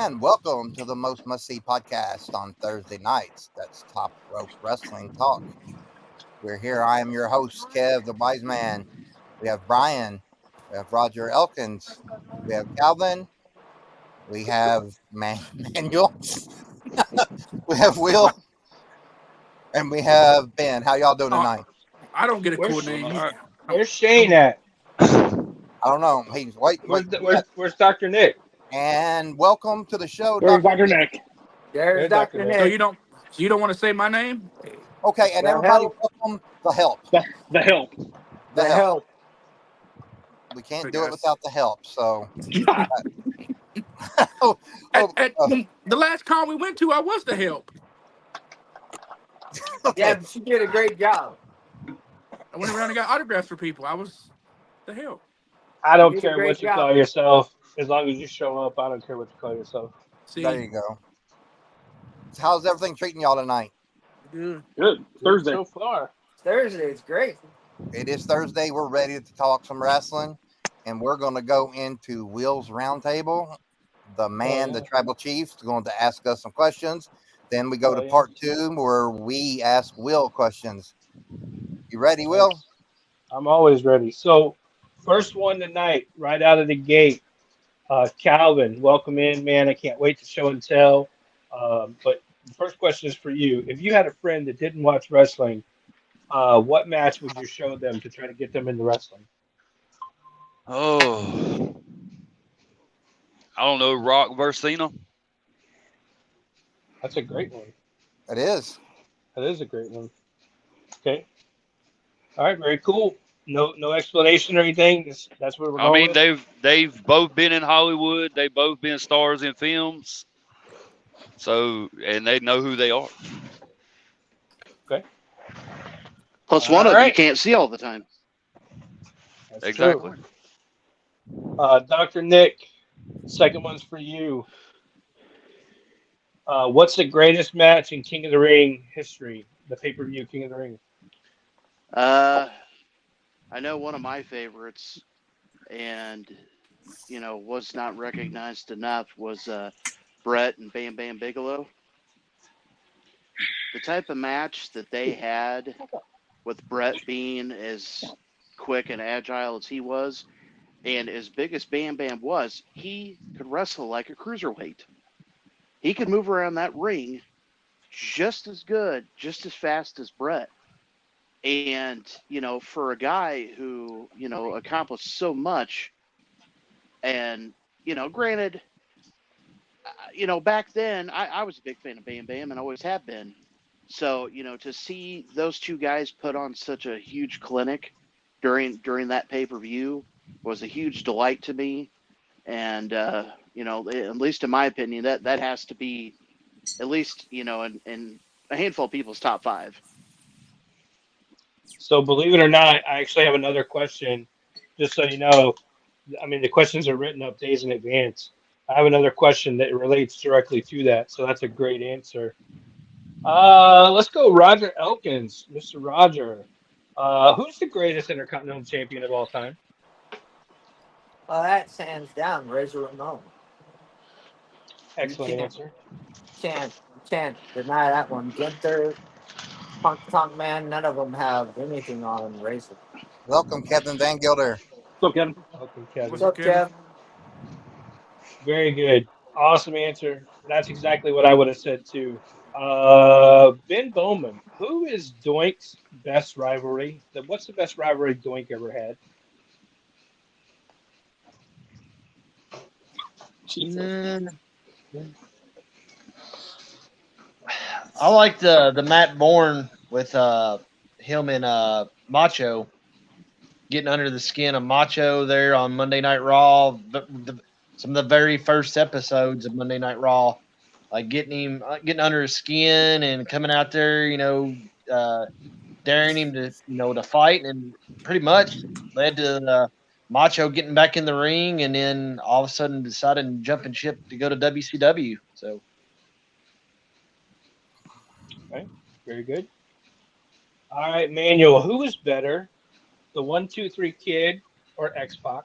and welcome to the most must-see podcast on Thursday nights. That's Top Rope Wrestling Talk. We're here. I am your host, Kev, the Wise Man. We have Brian. We have Roger Elkins. We have Calvin. We have Manuel. We have Will, and we have Ben. How y'all doing Oh, tonight? I don't get a cool Where's name. Where's Shane at? I don't know. He's wait. Where's Dr. Nick? And welcome to the show, Where's Doctor. Dr. Nick? There's There's Dr. Dr. Nick. So Nick. you don't want to say my name? Okay, and The everybody, help. welcome the help. The help. The The help. help. We can't Hey, do it guys. without the help. So, At the last con we went to, I was the help. okay. Yeah, but you did a great job. I went around and got autographs for people. I was the help. I don't You did a care great what you job. call yourself. As long as you show up, I don't care what you call yourself. See, There you go. So how's everything treating y'all tonight? good. Good. Thursday. So far. Thursday. It's great. It is Thursday. We're ready to talk some wrestling, and we're going to go into Will's Roundtable. The man, the tribal chief, is going to ask us some questions. Then we go to part 2 where we ask Will questions. You ready, Will? I'm always ready. So, first one tonight, right out of the gate. Calvin, welcome in, man. I can't wait to show and tell. But the first question is for you. If you had a friend that didn't watch wrestling, what match would you show them to try to get them into wrestling? Oh, I don't know. Rock versus Cena. That's a great one. It is. That is a great one. Okay. All right. Very cool. No explanation or anything. That's where we're I going. mean, with. they've both been in Hollywood. They've both been stars in films. So, and they know who they are. Plus, All one of them you right. can't see all the time. That's Exactly. true. Dr. Nick, second one's for you. What's the greatest match in King of the Ring history? The pay-per-view King of the Ring. I know one of my favorites, and was not recognized enough was Brett and Bam Bam Bigelow. The type of match that they had with Brett being as quick and agile as he was, and as big as Bam Bam was, he could wrestle like a cruiserweight. He could move around that ring just as good, just as fast as Brett. And, for a guy who, accomplished so much, and, granted, back then I was a big fan of Bam Bam and always have been. So, to see those two guys put on such a huge clinic during that pay-per-view was a huge delight to me. And, at least in my opinion, that has to be at least, in a handful of people's top 5. So believe it or not, I actually have another question. Just so you know, I mean the questions are written up days in advance. I have another question that relates directly to that. So that's a great answer. Let's go, Roger Elkins, Mr. Roger. Who's the greatest Intercontinental Champion of all time? Well, that's hands down Razor Ramon. Excellent You answer. can't deny that one. Gunther, Punk Man, none of them have anything on Razor. Welcome, Kevin Van Gilder. So, Kevin. Welcome, Kevin. What's What's up, Kev? Very good. Awesome answer. That's exactly what I would have said too. Ben Bowman, who is Doink's best rivalry? What's the best rivalry Doink ever had? Mm, I like the Matt Bourne with him and Macho getting under the skin of Macho there on Monday Night Raw. Some of the very first episodes of Monday Night Raw, like getting under his skin and coming out there, daring him to fight, and pretty much led to Macho getting back in the ring, and then all of a sudden deciding jumping ship to go to WCW. So. Okay, very good. All right, Manuel, who is better, the 1-2-3 Kid or X Pac?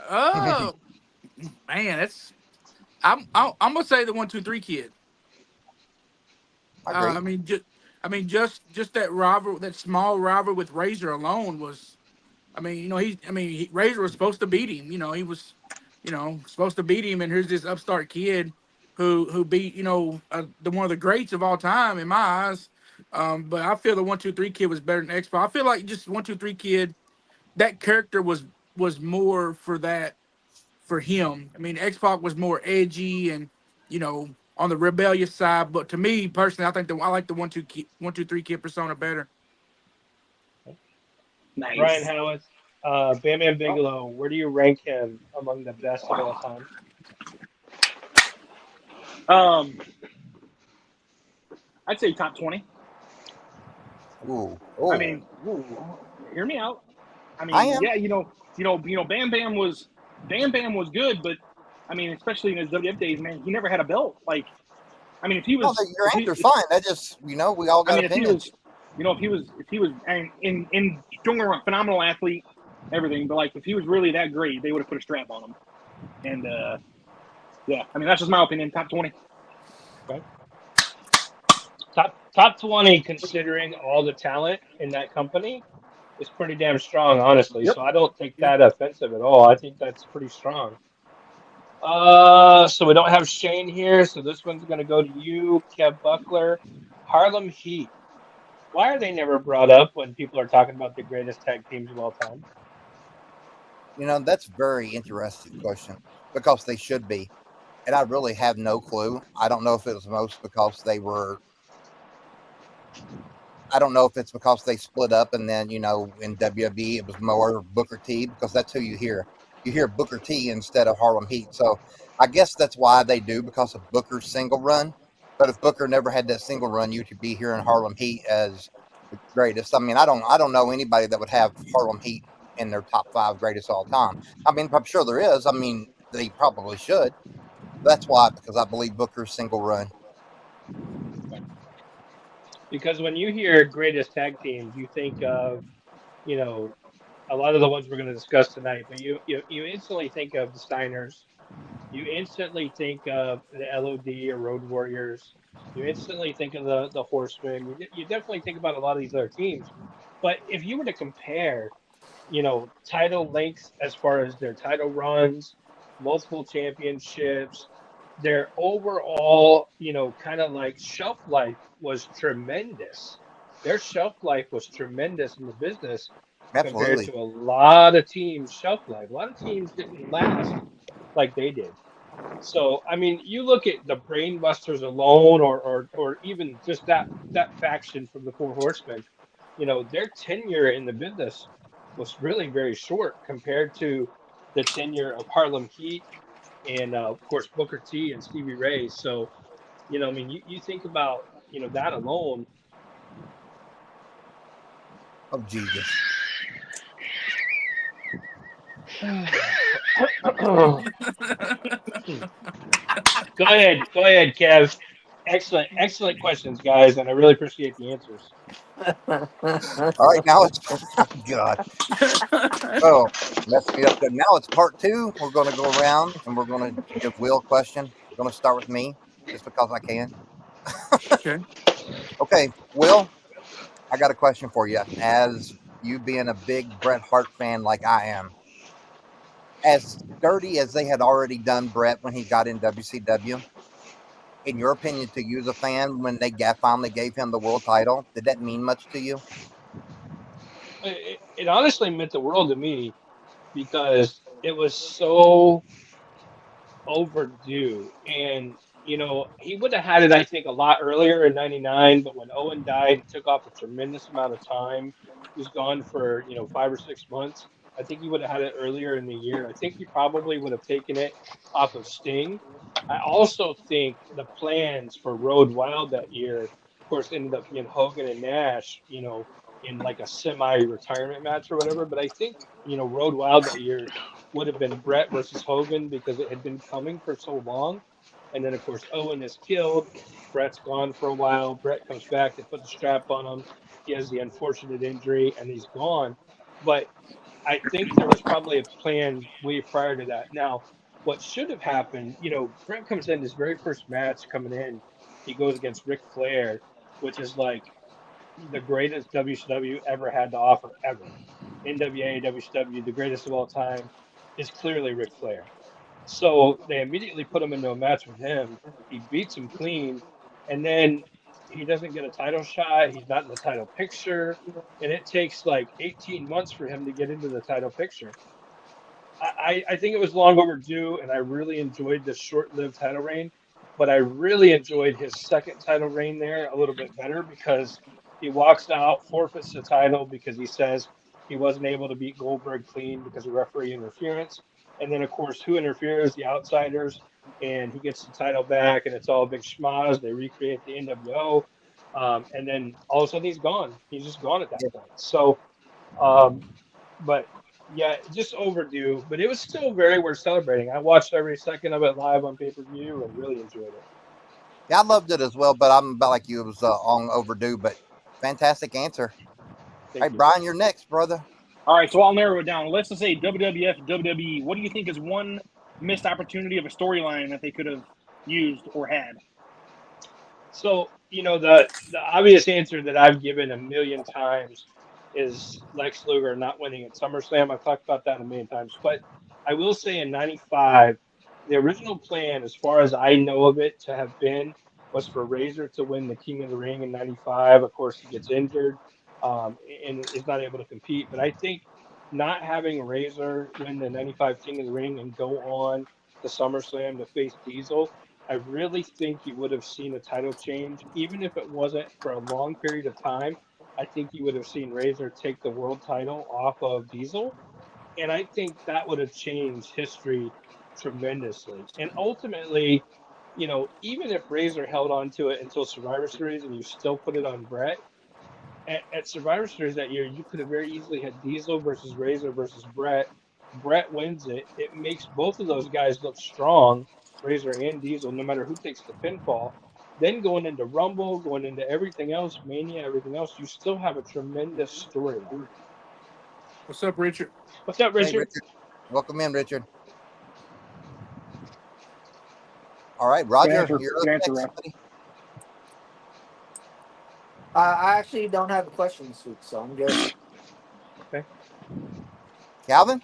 Oh, man, that's I'm gonna say the 1, 2, 3 kid. I agree. Just that rival, that small rival with Razor alone was. Razor was supposed to beat him. He was, supposed to beat him, and here's this upstart kid who beat, the one of the greats of all time in my eyes. But I feel the 1, 2, 3 kid was better than X Pac. I feel like just 1, 2, 3 kid, that character was more for him. X Pac was more edgy and on the rebellious side. But to me personally, I think I like the 1, 2, 3 kid persona better. Nice. Brian Howard, Bam Bam Bigelow, where do you rank him among the best of all time? I'd say top 20. Ooh. I mean, hear me out. I am. Yeah, Bam Bam was good, but especially in his WWF days, man, he never had a belt. Like, if he was, your answer's fine. That just, we all got opinions. if he was, and in don't get me wrong, phenomenal athlete, everything, but like if he was really that great, they would have put a strap on him. And yeah, that's just my opinion. Top 20. Okay. Top 20, considering all the talent in that company, is pretty damn strong, honestly. Yep. So I don't take that offensive at all. I think that's pretty strong. So we don't have Shane here, so this one's going to go to you, Kev Buckler. Harlem Heat. Why are they never brought up when people are talking about the greatest tag teams of all time? That's a very interesting question because they should be. And I really have no clue. I don't know if it was most because I don't know if it's because they split up and then, in WWE it was more Booker T, because that's who you hear. You hear Booker T instead of Harlem Heat. So I guess that's why they do, because of Booker's single run. But if Booker never had that single run, you could be hearing Harlem Heat as the greatest. I don't know anybody that would have Harlem Heat in their top 5 greatest of all time. I'm sure there is. They probably should. That's why, because I believe Booker's single run. Because when you hear greatest tag teams, you think of, a lot of the ones we're going to discuss tonight, but you instantly think of the Steiners. You instantly think of the LOD or Road Warriors. You instantly think of the Horsemen. You definitely think about a lot of these other teams. But if you were to compare, title lengths as far as their title runs, multiple championships, their overall, kind of like shelf life was tremendous. Their shelf life was tremendous in the business. Absolutely. Compared to a lot of teams' shelf life. A lot of teams didn't last like they did. So, you look at the Brainbusters alone, or even just that faction from the Four Horsemen, their tenure in the business was really very short compared to the tenure of Harlem Heat and, of course, Booker T and Stevie Ray. So, you think about, that alone. Oh, Jesus. Go ahead, Kev. Excellent questions, guys, and I really appreciate the answers. All right, now it's God. Oh, messed me up. Now it's part 2. We're going to go around and we're going to give Will a question. We're going to start with me, just because I can. Okay. Okay, Will, I got a question for you. As you being a big Bret Hart fan like I am, as dirty as they had already done Bret when he got in WCW, in your opinion, to you as a fan, when they finally gave him the world title, did that mean much to you? It honestly meant the world to me because it was so overdue. And, he would have had it, I think, a lot earlier in 99, but when Owen died, it took off a tremendous amount of time. He was gone for, 5 or 6 months. I think he would have had it earlier in the year. I think he probably would have taken it off of Sting. I also think the plans for Road Wild that year, of course, ended up being Hogan and Nash, in like a semi-retirement match or whatever. But I think, Road Wild that year would have been Bret versus Hogan because it had been coming for so long. And then, of course, Owen is killed. Bret's gone for a while. Bret comes back. They put the strap on him. He has the unfortunate injury, and he's gone. But I think there was probably a plan way prior to that. Now, what should have happened, Brett comes in his very first match coming in, he goes against Ric Flair, which is like the greatest WCW ever had to offer ever. NWA, WCW, the greatest of all time, is clearly Ric Flair. So they immediately put him into a match with him. He beats him clean, and then he doesn't get a title shot. He's not in the title picture, and it takes like 18 months for him to get into the title picture. I think it was long overdue, and I really enjoyed the short-lived title reign, but I really enjoyed his second title reign there a little bit better because he walks out, forfeits the title because he says he wasn't able to beat Goldberg clean because of referee interference. And then, of course, who interferes? The Outsiders, and he gets the title back, and it's all a big schmoz. They recreate the NWO, and then all of a sudden he's gone. He's just gone at that point. So, but yeah, just overdue, but it was still very worth celebrating. I watched every second of it live on pay-per-view and really enjoyed it. Yeah, I loved it as well, but I'm about like you. It was long overdue, but fantastic answer. Thank Hey, you. Brian, you're next, brother. All right, so I'll narrow it down. Let's just say WWF, WWE. What do you think is one missed opportunity of a storyline that they could have used or had? So, the obvious answer that I've given a million times is Lex Luger not winning at SummerSlam. I've talked about that a million times. But I will say in 95, the original plan, as far as I know of it to have been, was for Razor to win the King of the Ring in 95. Of course, he gets injured and is not able to compete. But I think not having Razor win the 95 King of the Ring and go on to SummerSlam to face Diesel, I really think you would have seen a title change, even if it wasn't for a long period of time. I think you would have seen Razor take the world title off of Diesel. And I think that would have changed history tremendously. And ultimately, even if Razor held on to it until Survivor Series and you still put it on Brett, at Survivor Series that year, you could have very easily had Diesel versus Razor versus Brett. Brett wins it. It makes both of those guys look strong, Razor and Diesel, no matter who takes the pinfall. Then going into Rumble, going into everything else, Mania, everything else, you still have a tremendous storyline. What's up, Richard? What's up, Hey, Richard? Richard. Welcome in, Richard. All right, Roger, Good answer. you're Good up answer, next, Ralph. buddy. I actually don't have a question this week, so I'm good. Calvin?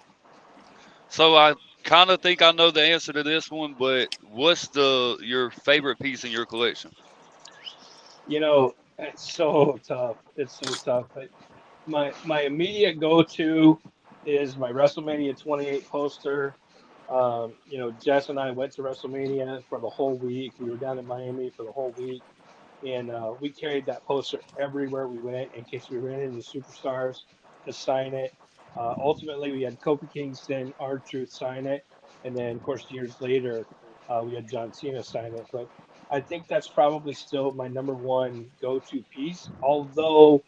So I kind of think I know the answer to this one, but what's your favorite piece in your collection? It's so tough. It's so tough. But my immediate go-to is my WrestleMania 28 poster. Jess and I went to WrestleMania for the whole week. We were down in Miami for the whole week, and we carried that poster everywhere we went in case we ran into superstars to sign it. Ultimately, we had Kofi Kingston, R-Truth sign it, and then, of course, years later, we had John Cena sign it. But I think that's probably still my number one go-to piece, although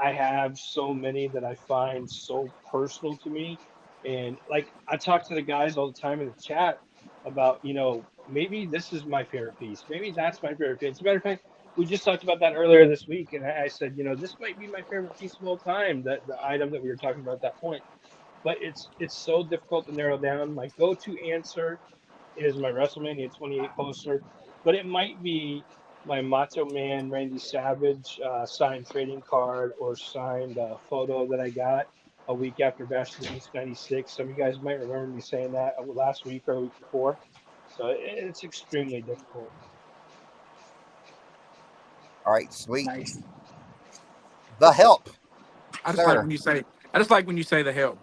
I have so many that I find so personal to me. And like I talk to the guys all the time in the chat about, maybe this is my favorite piece. Maybe that's my favorite piece. As a matter of fact, we just talked about that earlier this week, and I said, this might be my favorite piece of all time, that the item that we were talking about at that point. But it's so difficult to narrow down. My go-to answer is my WrestleMania 28 poster, but it might be my Macho Man Randy Savage signed trading card or signed photo that I got a week after Bash of the Beast 96. Some of you guys might remember me saying that last week or the week before. So it's extremely difficult. All right, sweet. Nice. The Help. I just Sir. like when you say. I just like when you say the help.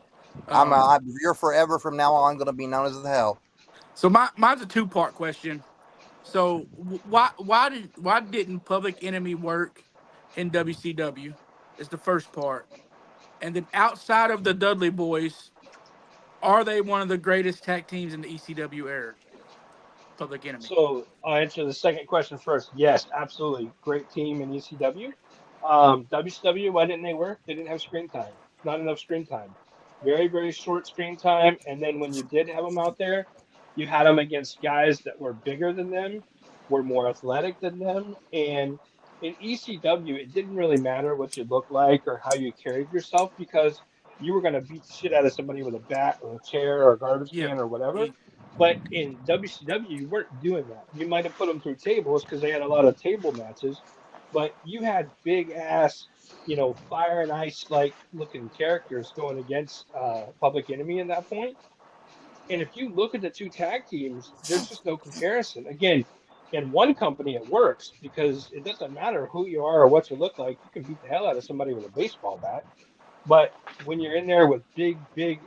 You're forever from now on going to be known as The Help. So mine's a two-part question. So why didn't Public Enemy work in WCW? Is the first part, and then outside of the Dudley Boys, are they one of the greatest tag teams in the ECW era? Public Enemy. So I'll answer the second question first. Yes, absolutely. Great team in ECW. WCW, why didn't they work? They didn't have screen time. Not enough screen time. Very, very short screen time. And then when you did have them out there, you had them against guys that were bigger than them, were more athletic than them. And in ECW, it didn't really matter what you looked like or how you carried yourself because you were going to beat the shit out of somebody with a bat or a chair or a garbage can or whatever. But in WCW, you weren't doing that. You might have put them through tables because they had a lot of table matches, but you had big ass, fire and ice like looking characters going against Public Enemy at that point. And if you look at the two tag teams, there's just no comparison. Again, in one company it works because it doesn't matter who you are or what you look like. You can beat the hell out of somebody with a baseball bat. But when you're in there with big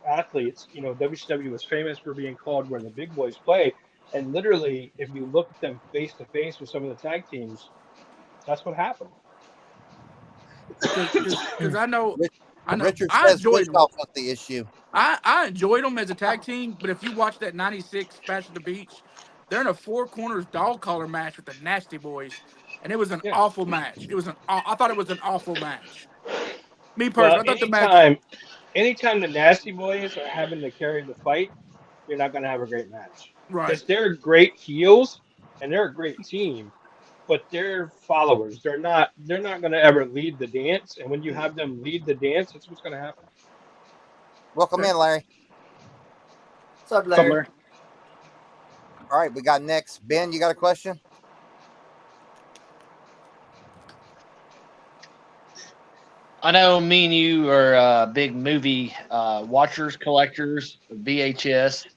athletes, WCW was famous for being called where the big boys play. And literally, if you look at them face to face with some of the tag teams, that's what happened. Because I know Richard I says enjoyed them. face-off was the issue. I enjoyed them as a tag team, but if you watch that '96 Bash at the Beach, they're in a four corners dog collar match with the Nasty Boys, and it was an awful match. I thought it was an awful match. Me personally, I thought the match. Anytime the Nasty Boys are having to carry the fight, you're not going to have a great match. Right. Because they're great heels and they're a great team, but they're followers. They're not going to ever lead the dance. And when you have them lead the dance, that's what's going to happen. Welcome in, Larry. What's up, Larry? All right, we got next. Ben, you got a question? I know me and you are big movie watchers, collectors, VHS.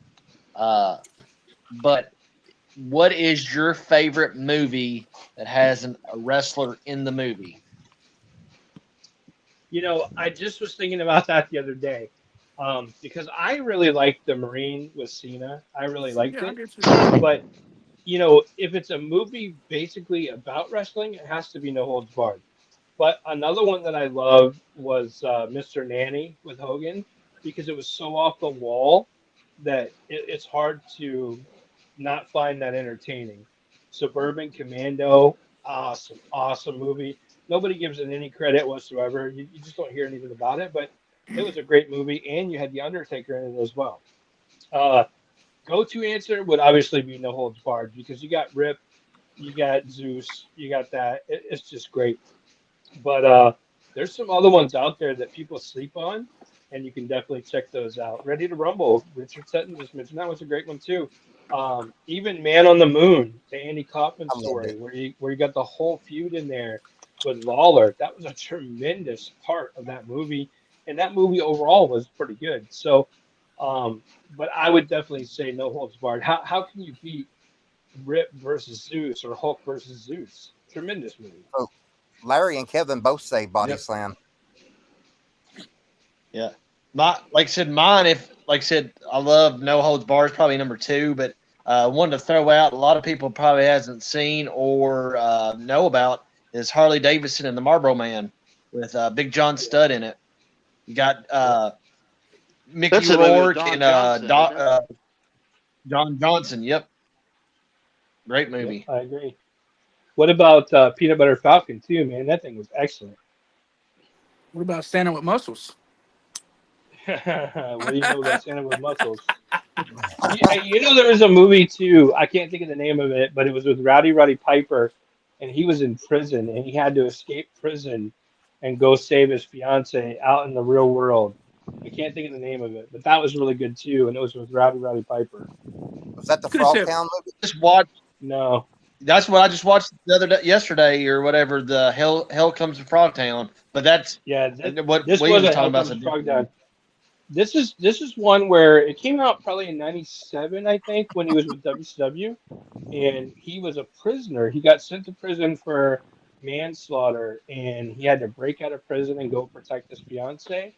But what is your favorite movie that has a wrestler in the movie? I just was thinking about that the other day. Because I really liked the Marine with Cena. I really liked it. But, if it's a movie basically about wrestling, it has to be No Holds Barred. But another one that I loved was Mr. Nanny with Hogan because it was so off the wall that it's hard to not find that entertaining. Suburban Commando, awesome movie. Nobody gives it any credit whatsoever. You just don't hear anything about it, but it was a great movie, and you had The Undertaker in it as well. Go-to answer would obviously be No Holds Barred because you got Rip, you got Zeus, you got that. It's just great. But there's some other ones out there that people sleep on, and you can definitely check those out. Ready to Rumble, Richard Sutton just mentioned that was a great one too. Even Man on the Moon, the Andy Kaufman story, where you got the whole feud in there with Lawler. That was a tremendous part of that movie, and that movie overall was pretty good. So, but I would definitely say No Holds Barred. How can you beat Rip versus Zeus or Hulk versus Zeus? Tremendous movie. Oh, Larry and Kevin both say Body Slam. Yeah. Like I said, I love No Holds Barred, probably number 2, but one to throw out, a lot of people probably hasn't seen or know about is Harley Davidson and the Marlboro Man with Big John Studd in it. You got Mickey Rourke and Don Johnson. Yep. Great movie. Yep, I agree. What about Peanut Butter Falcon too, man? That thing was excellent. What about Santa with Muscles? What do you know about Santa with Muscles? There was a movie too. I can't think of the name of it, but it was with Roddy Piper, and he was in prison, and he had to escape prison and go save his fiance out in the real world. I can't think of the name of it, but that was really good too, and it was with Roddy Piper. Was that the Frogtown movie? Just watch. No. That's what I just watched yesterday or whatever. The Hell Comes to Frogtown, but that's what this William was wasn't talking about. Frogtown. This is one where it came out probably in '97, I think, when he was with WCW, and he was a prisoner. He got sent to prison for manslaughter, and he had to break out of prison and go protect his fiance.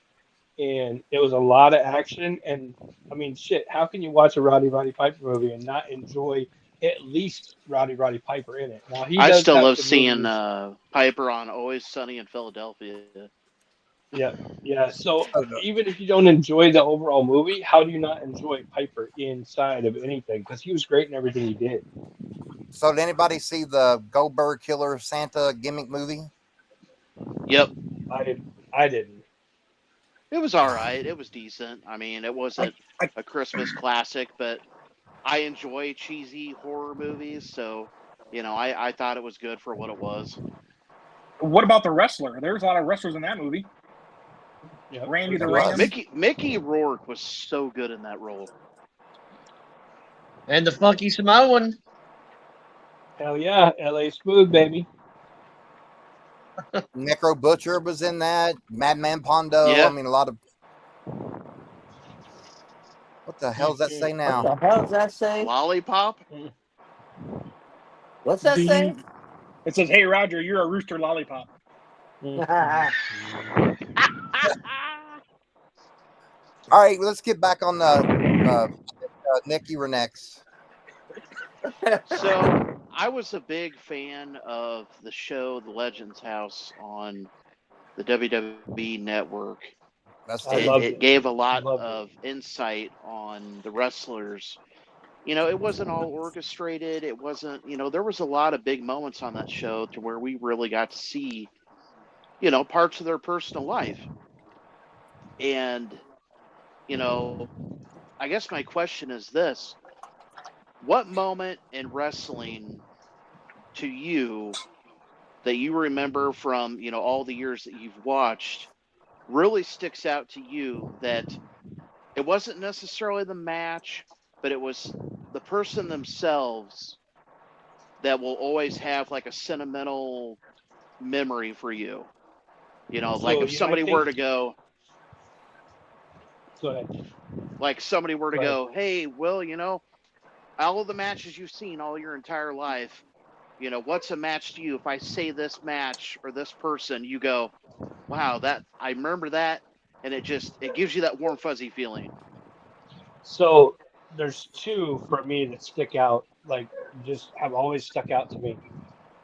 And it was a lot of action. And I mean, shit, how can you watch a Roddy Piper movie and not enjoy at least Roddy Piper in it? Now, I still love seeing Piper on Always Sunny in Philadelphia. Yeah. So even if you don't enjoy the overall movie, how do you not enjoy Piper inside of anything? Because he was great in everything he did. So did anybody see the Goldberg Killer Santa gimmick movie? Yep. I didn't. It was all right. It was decent. I mean, it wasn't a Christmas classic, but I enjoy cheesy horror movies, so I thought it was good for what it was. What about the wrestler? There's a lot of wrestlers in that movie. Yep. Randy the Ram. Mickey Rourke was so good in that role. And the Funky Samoan. Hell yeah, LA Smooth, baby. Necro Butcher was in that. Madman Pondo. Yeah. I mean, a lot of. What the hell does that say What now? the hell does that say? Lollipop. What's that Do say? you, It says, "Hey Roger, you're a rooster lollipop." All right, let's get back on the Nick. You were next. So I was a big fan of the show The Legends House on the WWE Network. That's I true. loved It it. gave a lot Loved it. of insight on the wrestlers. You know, it wasn't all orchestrated. It wasn't, there was a lot of big moments on that show to where we really got to see, parts of their personal life. And, I guess my question is this: what moment in wrestling to you that you remember from, all the years that you've watched really sticks out to you, that it wasn't necessarily the match, but it was the person themselves that will always have like a sentimental memory for you? Like if somebody were to go, Go ahead. like somebody were to Right. go, "Hey, Will, all of the matches you've seen all your entire life, what's a match to you? If I say this match or this person, you go, wow, that I remember that," and it gives you that warm fuzzy feeling. So there's two for me that stick out, like just have always stuck out to me.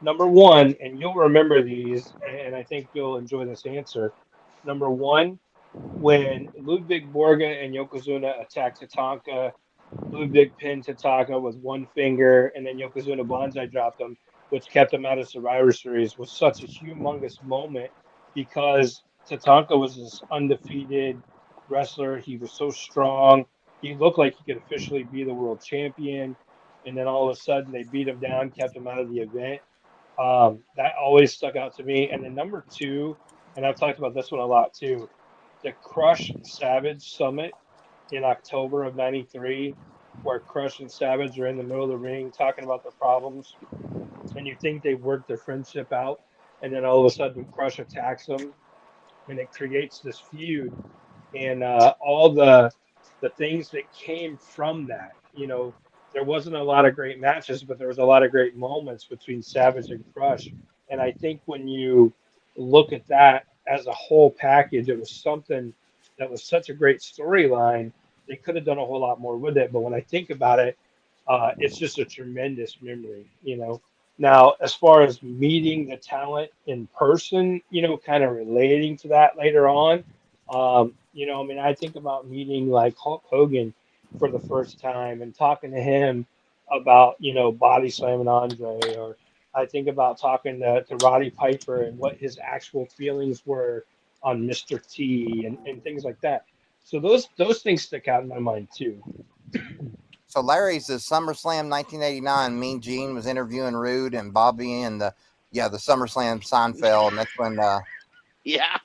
Number one, and you'll remember these, and I think you'll enjoy this answer. Number one, when Ludwig Borga and Yokozuna attacked Tatanka, Ludwig pinned Tatanka with one finger, and then Yokozuna bonsai dropped him, which kept him out of Survivor Series, was such a humongous moment because Tatanka was this undefeated wrestler. He was so strong. He looked like he could officially be the world champion. And then all of a sudden they beat him down, kept him out of the event. That always stuck out to me. And then number two, and I've talked about this one a lot too, the Crush Savage Summit in October of '93, where Crush and Savage are in the middle of the ring talking about their problems, and you think they've worked their friendship out, and then all of a sudden Crush attacks them, and it creates this feud, and all the things that came from that. There wasn't a lot of great matches, but there was a lot of great moments between Savage and Crush, and I think when you look at that as a whole package, it was something that was such a great storyline. They could have done a whole lot more with it, but when I think about it, it's just a tremendous memory. Now, as far as meeting the talent in person, kind of relating to that later on, I think about meeting like Hulk Hogan for the first time and talking to him about, body slamming Andre, or I think about talking to Roddy Piper and what his actual feelings were on Mr. T and things like that. So those things stick out in my mind too. So Larry says SummerSlam 1989. Mean Gene was interviewing Rude and Bobby and the SummerSlam Seinfeld, and that's when Yeah.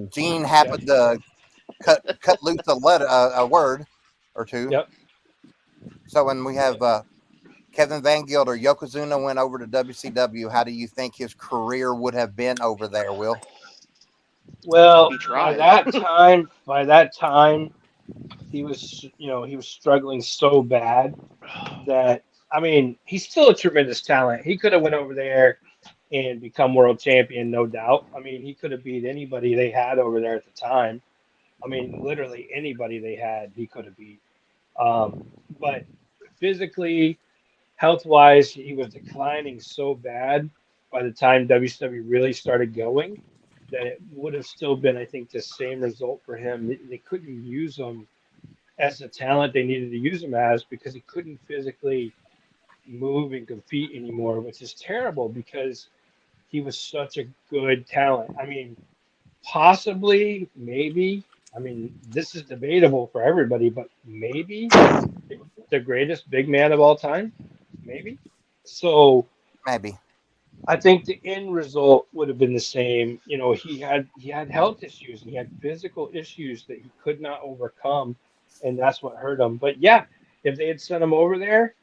Gene happened to cut loose a word or two. Yep. So when we have Kevin Van Gilder, Yokozuna went over to WCW. How do you think his career would have been over there, Will? Well, He by tried. that time, he was struggling so bad that he's still a tremendous talent. He could have went over there and become world champion, no doubt. He could have beat anybody they had over there at the time. Literally anybody they had, he could have beat. But physically, health-wise, he was declining so bad by the time WCW really started going that it would have still been, I think, the same result for him. They couldn't use him as the talent they needed to use him as because he couldn't physically move and compete anymore, which is terrible because he was such a good talent. Possibly, maybe. This is debatable for everybody, but maybe the greatest big man of all time, maybe. So Maybe. I think the end result would have been the same. He had health issues, he had physical issues that he could not overcome, and that's what hurt him. But yeah, if they had sent him over there,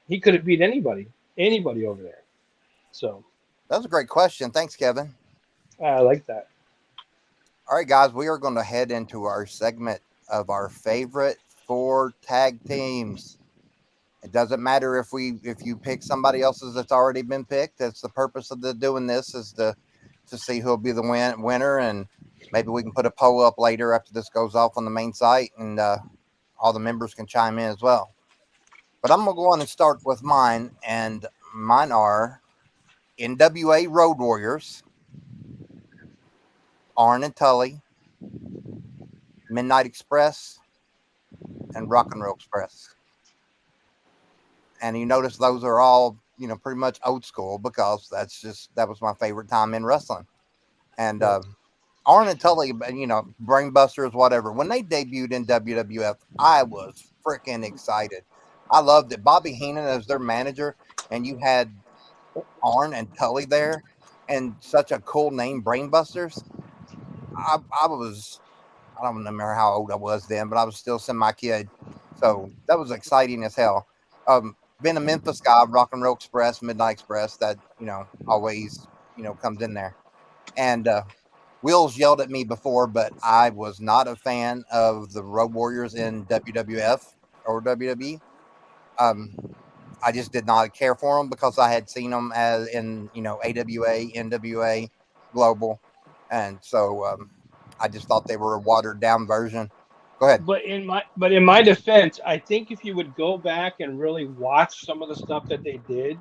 He could have beat anybody over there. So That's a great question. Thanks, Kevin. I like that. All right, guys, we are going to head into our segment of our favorite 4 tag teams. It doesn't matter if you pick somebody else's that's already been picked. That's the purpose of doing this, is to see who'll be the winner, and maybe we can put a poll up later after this goes off on the main site, and all the members can chime in as well. But I'm gonna go on and start with mine, and mine are NWA Road Warriors, Arn and Tully, Midnight Express, and Rock and Roll Express. And you notice those are all, pretty much old school, because that was my favorite time in wrestling. And Arn and Tully, Brainbusters, whatever. When they debuted in WWF, I was freaking excited. I loved it. Bobby Heenan as their manager, and you had Arn and Tully there, and such a cool name, Brainbusters. I don't remember how old I was then, but I was still semi-kid. So that was exciting as hell. Being a Memphis guy, Rock and Roll Express, Midnight Express, that, always, comes in there. And Will's yelled at me before, but I was not a fan of the Road Warriors in WWF or WWE. I just did not care for them because I had seen them as in, AWA, NWA, Global. And so I just thought they were a watered down version. Go ahead. But in my defense, I think if you would go back and really watch some of the stuff that they did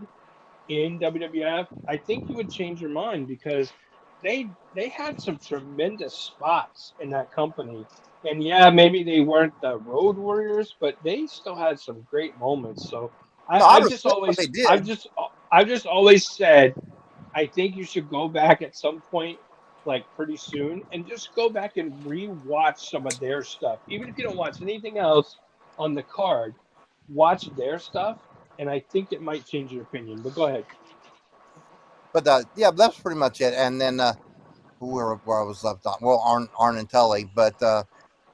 in WWF, I think you would change your mind, because they had some tremendous spots in that company. And yeah, maybe they weren't the Road Warriors, but they still had some great moments. So I've just always said, I think you should go back at some point, like pretty soon, and just go back and re-watch some of their stuff. Even if you don't watch anything else on the card, watch their stuff, and I think it might change your opinion. But go ahead. But yeah, that's pretty much it. And then where I was left on, well, Arn and Tully. But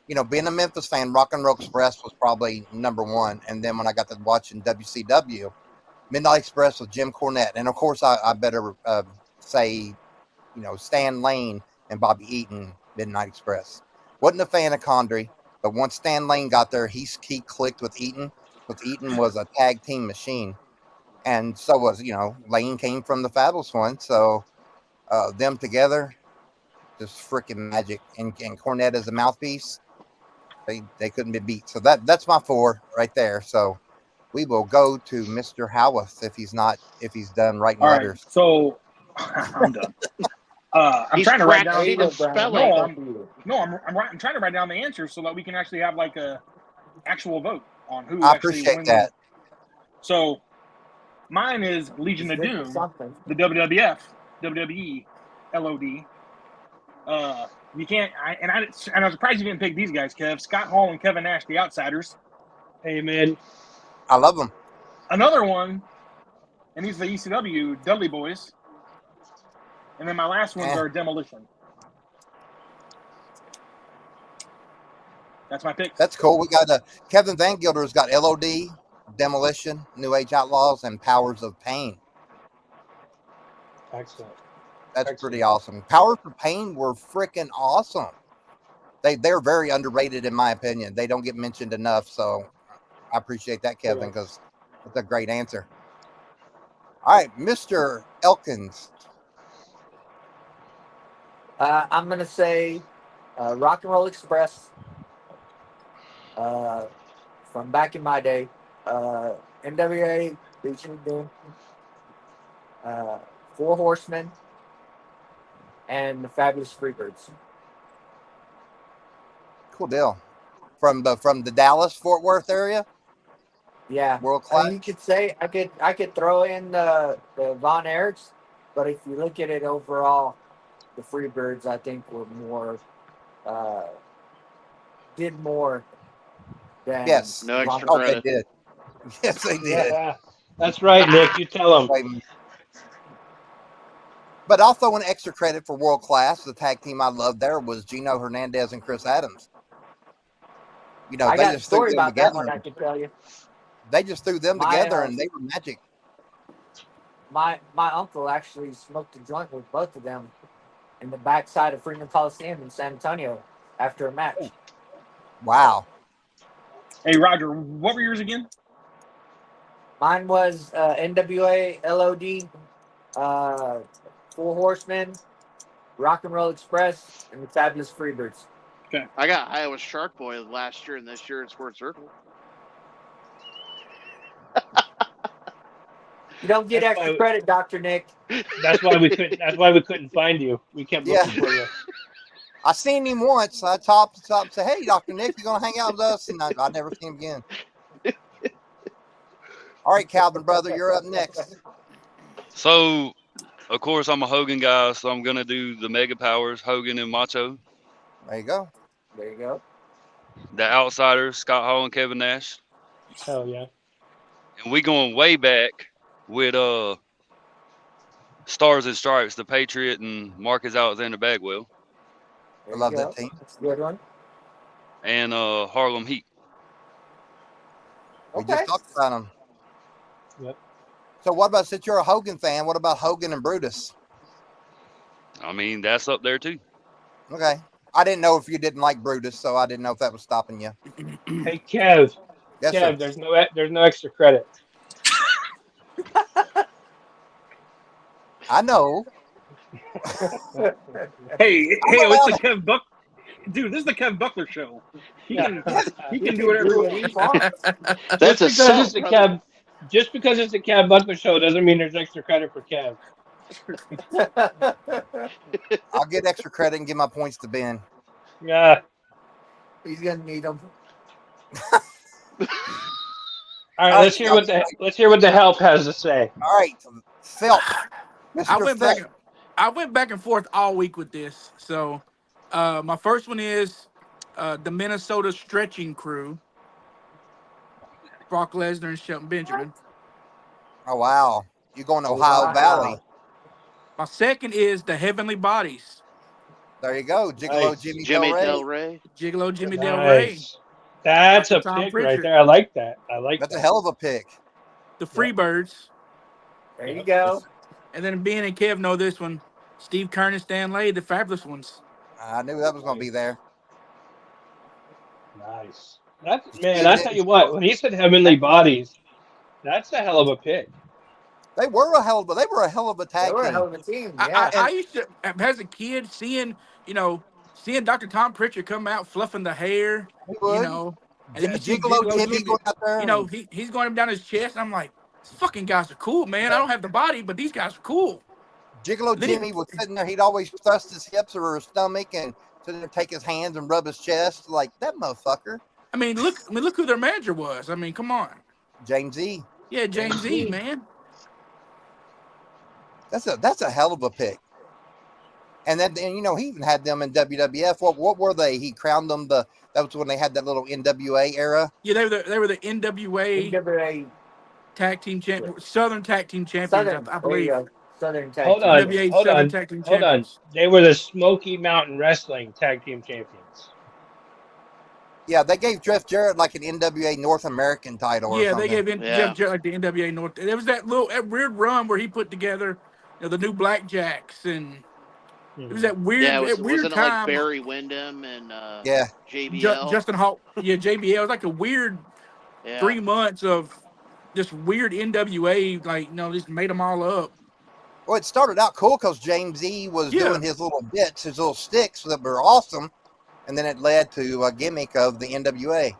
being a Memphis fan, Rock and Roll Express was probably number 1. And then when I got to watching WCW, Midnight Express with Jim Cornette, and of course I better say, Stan Lane and Bobby Eaton, Midnight Express. Wasn't a fan of Condrey, but once Stan Lane got there, he clicked with Eaton, because Eaton was a tag team machine. And so was, Lane came from the Fabulous One. So them together, just freaking magic. And Cornette as a mouthpiece, they couldn't be beat. So that's my 4 right there. So we will go to Mr. Howarth if he's done writing All letters. right, so I'm done. I'm He's trying to write down. practicing his spelling. I'm trying to write down the answers so that we can actually have like a actual vote on who. I actually appreciate wins. that. So mine is Legion of Doom, the WWF, WWE, LOD. You can't. And I'm surprised you didn't pick these guys, Kev. Scott Hall and Kevin Nash, the Outsiders. Amen. I love them. Another one, and these are the ECW Dudley Boys. And then my last ones are Demolition. That's my pick. That's cool. We got Kevin Van Gilder's got LOD, Demolition, New Age Outlaws, and Powers of Pain. Excellent. That's pretty awesome. Powers of Pain were freaking awesome. They're very underrated in my opinion. They don't get mentioned enough, so I appreciate that, Kevin, because that's a great answer. All right, Mr. Elkins. I'm gonna say Rock and Roll Express. From back in my day, NWA, Legion of Doom, 4 Horsemen, and the Fabulous Freebirds. Cool deal. From the Dallas Fort Worth area. Yeah, World class. you could say I could throw in the Von Erichs, but if you look at it overall, the Freebirds I think were more did more than Yes. No extra Oh, they credit. did. Yes, they did. Yeah, that's right, Nick. You tell them. But also an extra credit for World Class. The tag team I loved there was Gino Hernandez and Chris Adams. I they got a just threw story them about that together. one I can tell you. They just threw them My, together uh, and they were magic. My uncle actually smoked a joint with both of them in the backside of Freeman Coliseum in San Antonio after a match. Wow. Hey, Roger, what were yours again? Mine was NWA, LOD, Four Horsemen, Rock and Roll Express, and the Fabulous Freebirds. I got Iowa Shark Boy last year, and this year it's Squirt Circle. You don't get That's extra why- credit, Dr. Nick. That's why we couldn't. That's why we couldn't find you. We kept looking Yeah. for you. I seen him once. I stopped and said, "Hey, Dr. Nick, you gonna hang out with us?" And I never seen him again. All right, Calvin, brother, you're up next. So, of course, I'm a Hogan guy, so I'm gonna do the Mega Powers, Hogan and Macho. There you go. There you go. The Outsiders, Scott Hall and Kevin Nash. Hell yeah. And we going way back with Stars and Stripes, the Patriot and Marcus Alexander Bagwell, There I love you that go. team. That's a good one. and Harlem Heat. We Okay. just talked about them. Yep. So what about, since you're a Hogan fan, what about Hogan and Brutus? I mean, that's up there too. Okay. I didn't know if you didn't like Brutus, so I didn't know if that was stopping you. Hey, Kev. Yes, Kev, sir. there's no extra credit. I know. Hey, I'm it's allowed- the Kev Buck. Dude, this is the Kev Buckler show. He can You do can whatever do he what wants. he wants. That's a Just because sell, it's a brother. Kev. Just because it's a Kev Buckler show doesn't mean there's extra credit for Kev. I'll get extra credit and give my points to Ben. Yeah. He's gonna need them. All right, let's hear what the help has to say. All right. Phelps. Mr. I went back and forth all week with this. So my first one is the Minnesota Stretching Crew. Brock Lesnar and Shelton Benjamin. Oh, wow. You're going to Ohio Wow. Valley. My second is the Heavenly Bodies. There you go. Gigolo Nice. Jimmy Jimmy Del Rey. Del Rey. Gigolo Jimmy Del Rey. Nice. That's a Tom pick Pritchard. right there. I like that. I like That's that. a hell of a pick. The Freebirds. There you go. And then Ben and Kev know this one. Steve Keirn and Stan Lay, the Fabulous Ones. I knew that was going to be there. Nice. That's, man, I tell you what, when he said Heavenly Bodies, that's a hell of a pick. They were a hell of a They tag were a team. hell of a team. Yeah. I used to, as a kid, seeing Dr. Tom Pritchard come out fluffing the hair, He would. and then you see Gigolo Jimmy going out there. he's going down his chest, and I'm like, these fucking guys are cool, man. I don't have the body, but these guys are cool. Gigolo Then Jimmy was sitting there. He'd always thrust his hips or his stomach and sit there, take his hands and rub his chest like that motherfucker. I mean, look who their manager was. I mean, come on. James E. Yeah, James E, man. That's a hell of a pick. And then he even had them in WWF. What were they? He crowned them that was when they had that little NWA era. Yeah, they were the NWA NWA tag team champion, Southern tag team champions, Southern, I there you believe. go. Southern tag Hold team. on. NWA hold Southern on, tag team Hold on. champions. They were the Smoky Mountain Wrestling Tag Team Champions. Yeah, they gave Jeff Jarrett like an NWA North American title. Or Yeah, something. they gave Yeah. Jeff Jarrett like the NWA North. There was that weird run where he put together the new Blackjacks, and it was that weird, Yeah, weird wasn't it time. like Barry Windham and Yeah. JBL? Justin Hall, yeah, JBL. It was like a weird yeah. 3 months of just weird NWA, just made them all up. Well, it started out cool because James E was doing his little bits, his little sticks that were awesome, and then it led to a gimmick of the NWA.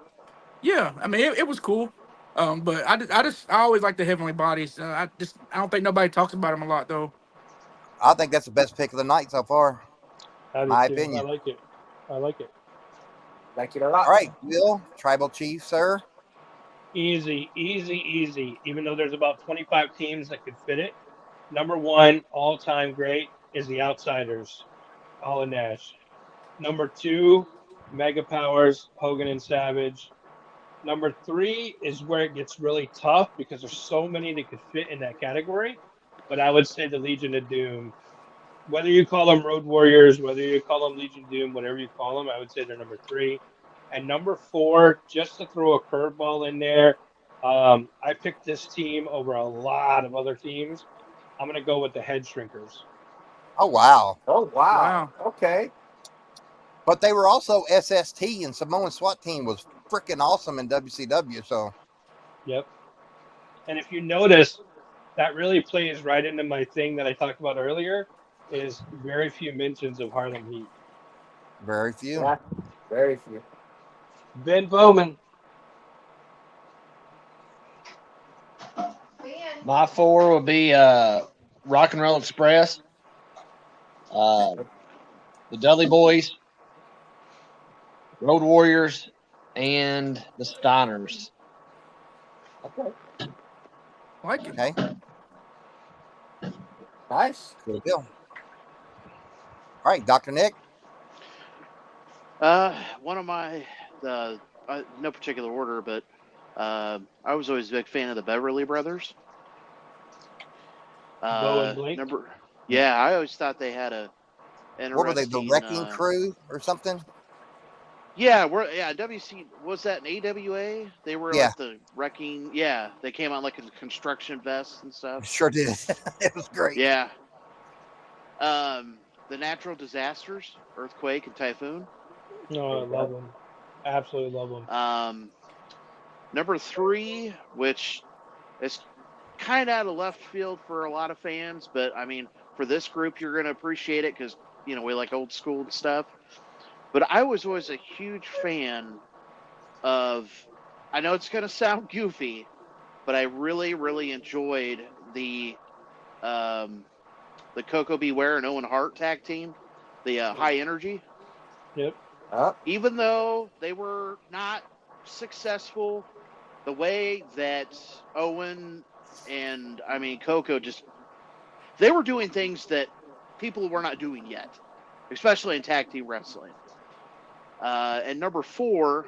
Yeah, I mean it was cool, but I always like the Heavenly Bodies. I don't think nobody talks about them a lot though. I think that's the best pick of the night so far. I do My too. opinion. I like it. I like it. Like it a lot. All right, Will, Tribal Chief, sir. Easy. Even though there's about 25 teams that could fit it, number one all-time great is the Outsiders, Hall and Nash. Number two, Mega Powers, Hogan and Savage. Number three is where it gets really tough because there's so many that could fit in that category. But I would say the Legion of Doom. Whether you call them Road Warriors, whether you call them Legion of Doom, whatever you call them, I would say they're number three. And number four, just to throw a curveball in there, I picked this team over a lot of other teams. I'm going to go with the Head Shrinkers. Oh, wow. Oh wow. Wow. Okay. But they were also SST, and Samoan SWAT team was freaking awesome in WCW. So, Yep. And if you notice, that really plays right into my thing that I talked about earlier, is very few mentions of Harlem Heat. very few. Yeah. Very few. Ben Bowman. My 4 would be Rock and Roll Express, the Dudley Boys, Road Warriors, and the Steiners. Okay. Like it. Okay, Nice. cool deal. All right, Dr. Nick. One of my no particular order, but I was always a big fan of the Beverly Brothers. Bo and Blake? Yeah, I always thought they had a interesting. What were they, the Wrecking Crew or something? Yeah, WC was that an AWA? They were Yeah. like the wrecking. Yeah, they came out like in construction vests and stuff. Sure did. It was great. Yeah. The natural disasters, earthquake and typhoon. No, I love them. Absolutely love them. Number 3, which is kind of out of left field for a lot of fans, but I mean, for this group, you're going to appreciate it because, you know, we like old school and stuff. But I was always a huge fan of, I know it's going to sound goofy, but I really, really enjoyed the Coco Beware and Owen Hart tag team, the High Energy. Yep. Even though they were not successful, the way that Owen and, I mean, Coco they were doing things that people were not doing yet, especially in tag team wrestling. And number 4,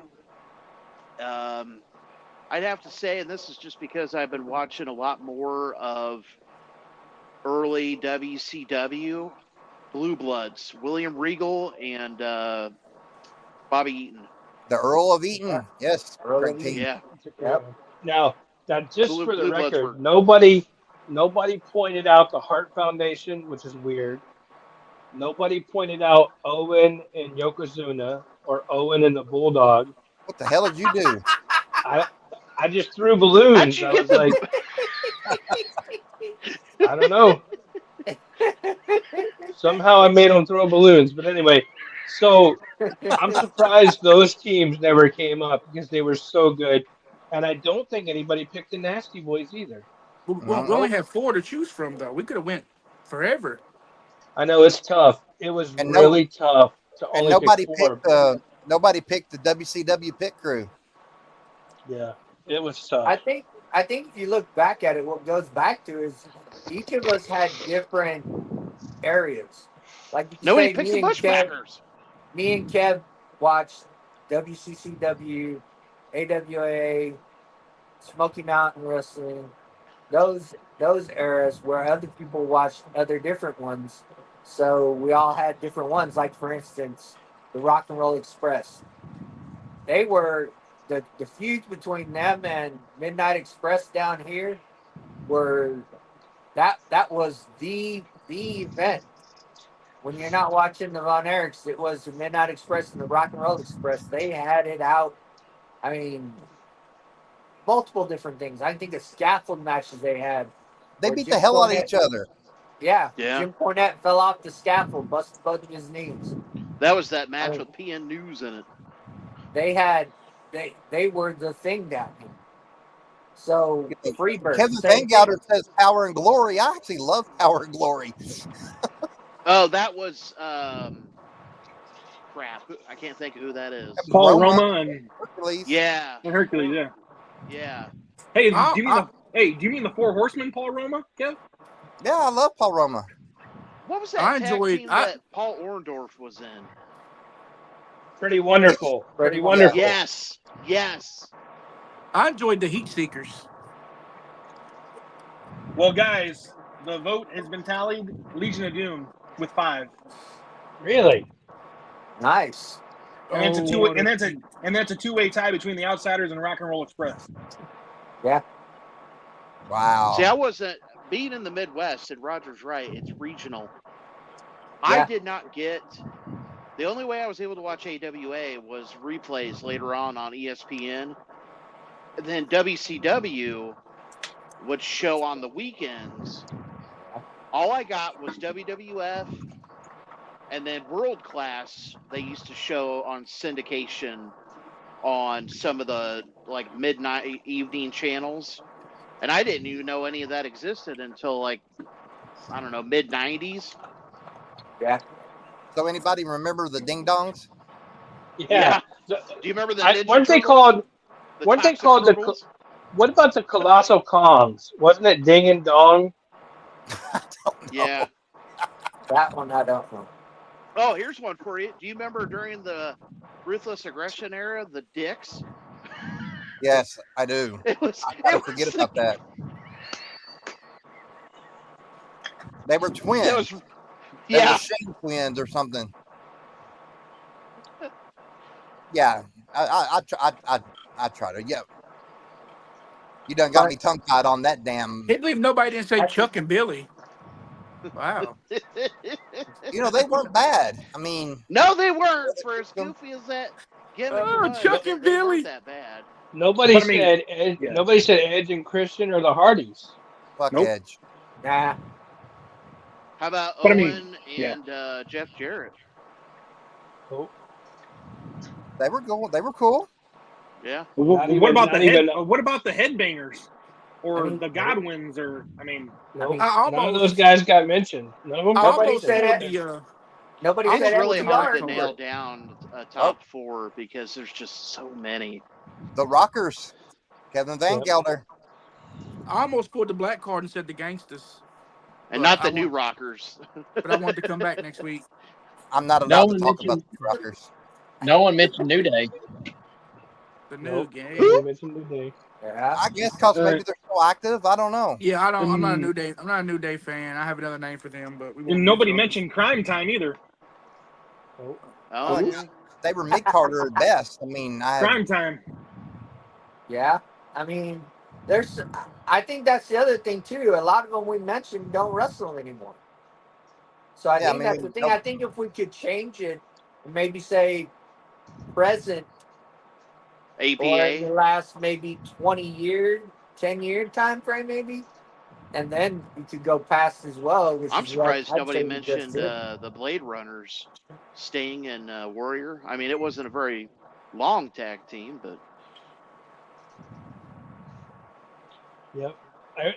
I'd have to say, and this is just because I've been watching a lot more of early WCW, Blue Bloods, William Regal and Bobby Eaton. The Earl of Eaton. Yes. Earl Great of team. Yeah. Yep. Now just Blue for the Bloods record, were- nobody pointed out the Hart Foundation, which is weird. Nobody pointed out Owen and Yokozuna or Owen and the Bulldog. What the hell did you do? I just threw balloons. How'd you I get was the- like, I don't know. Somehow I made them throw balloons. But anyway, so I'm surprised those teams never came up because they were so good. And I don't think anybody picked the Nasty Boys either. We only had 4 to choose from, though. We could have went forever. I know it's tough. It was And really tough to And only nobody pick 4. picked the WCW pit crew. Yeah, it was tough. I think if you look back at it, what goes back to is each of us had different areas. Like you Nobody say, picks the me and Kev, Bushwhackers. me and Kev watched WCCW, AWA, Smoky Mountain Wrestling, those eras where other people watched other different ones. So we all had different ones. Like for instance, the Rock and Roll Express. They were the feuds between them and Midnight Express down here were that was the event. When you're not watching the Von Erichs, it was the Midnight Express and the Rock and Roll Express. They had it out. I mean, multiple different things. I think the scaffold matches they had. They where beat Jim the hell out of Cornette- each other. Yeah. Yeah. Jim Cornette fell off the scaffold, busted both of his knees. That was that match Oh. with PN News in it. They were the thing down here. So Freebird. Kevin same Fangouter says Power and Glory. I actually love Power and Glory. Oh, that was crap. I can't think of who that is. Paul Roma. Roma and Hercules. Yeah, Hercules. Yeah. yeah. Hey, Oh, do you mean the Four Horsemen, Paul Roma, Kev? Yeah, I love Paul Roma. What was that I tag enjoyed- team that Paul Orndorff was in? Pretty wonderful. Pretty Yeah. wonderful. Yes, yes. I enjoyed the Heat Seekers. Well, guys, the vote has been tallied. Legion of Doom with 5. Really? Nice. And it's a Oh, two-way, and that's a two-way tie between the Outsiders and Rock and Roll Express. Yeah. Wow. See, I wasn't being in the Midwest, and Roger's right. It's regional. I Yeah. did not get. The only way I was able to watch AWA was replays later on ESPN. And then WCW would show on the weekends. All I got was WWF, and then World Class. They used to show on syndication on some of the like midnight evening channels, and I didn't even know any of that existed until like I don't know mid-90s. Yeah. So anybody remember the Ding Dongs? Yeah. Do you remember the Ninja Weren't they Turtles? called? The Weren't they Toxic called the? Turtles? What about the Colossal Kongs? Wasn't it Ding and Dong? I don't know. Yeah. That one I don't know. Oh, here's one for you. Do you remember during the Ruthless Aggression era, the Dicks? Yes, I do. It was. I forget about that. They were twins. It was, They yeah. were Shane twins or something. Yeah, I try to. Yeah, you done got me tongue tied on that damn. Can't believe nobody didn't say Chuck and Billy. Wow. You know, they weren't bad. I mean, No, they weren't. For as goofy as that gimmick Oh, was, Chuck they and Billy. weren't that bad. Nobody But I mean, said Ed, yeah. Nobody said Edge and Christian or the Hardys. fuck Nope. Edge. Nah. How about But I Owen mean, yeah. and Jeff Jarrett? Oh, They were cool. They were cool. Yeah. Not even- What about the not even- headbangers or I mean, the Godwins or I mean nope. I None of almost- those guys got mentioned. None of them. I got Nobody almost said pulled it. the Nobody It's said really FTR. hard to nail down a top four because there's just so many. The Rockers, Kevin Van Yep. Gelder. I almost pulled the black card and said the Gangsters, And Well, not the I new want- rockers. but I wanted to come back next week. I'm not No allowed to one talk about mentioned- the Rockers. No one mentioned New Day. The new Nope. game. You mentioned the day. Yeah. I guess because maybe they're still active. I don't know. Yeah, I don't. I'm not a New Day. I'm not a New Day fan. I have another name for them, but we won't and nobody use those. mentioned Crime Time either. Oh, Ooh. yeah. They were mid Carter at best. I mean, Crime Time. Yeah. I mean, I think that's the other thing too. A lot of them we mentioned don't wrestle anymore. So I Yeah, I think mean, that's the thing. nope. I think if we could change it, and maybe say present or in the APA. last maybe 20-year, 10-year time frame, maybe, and then we could go past as well. Which I'm is what surprised I'd nobody say we just mentioned did. the Blade Runners, Sting and Warrior. I mean, it wasn't a very long tag team, but Yep.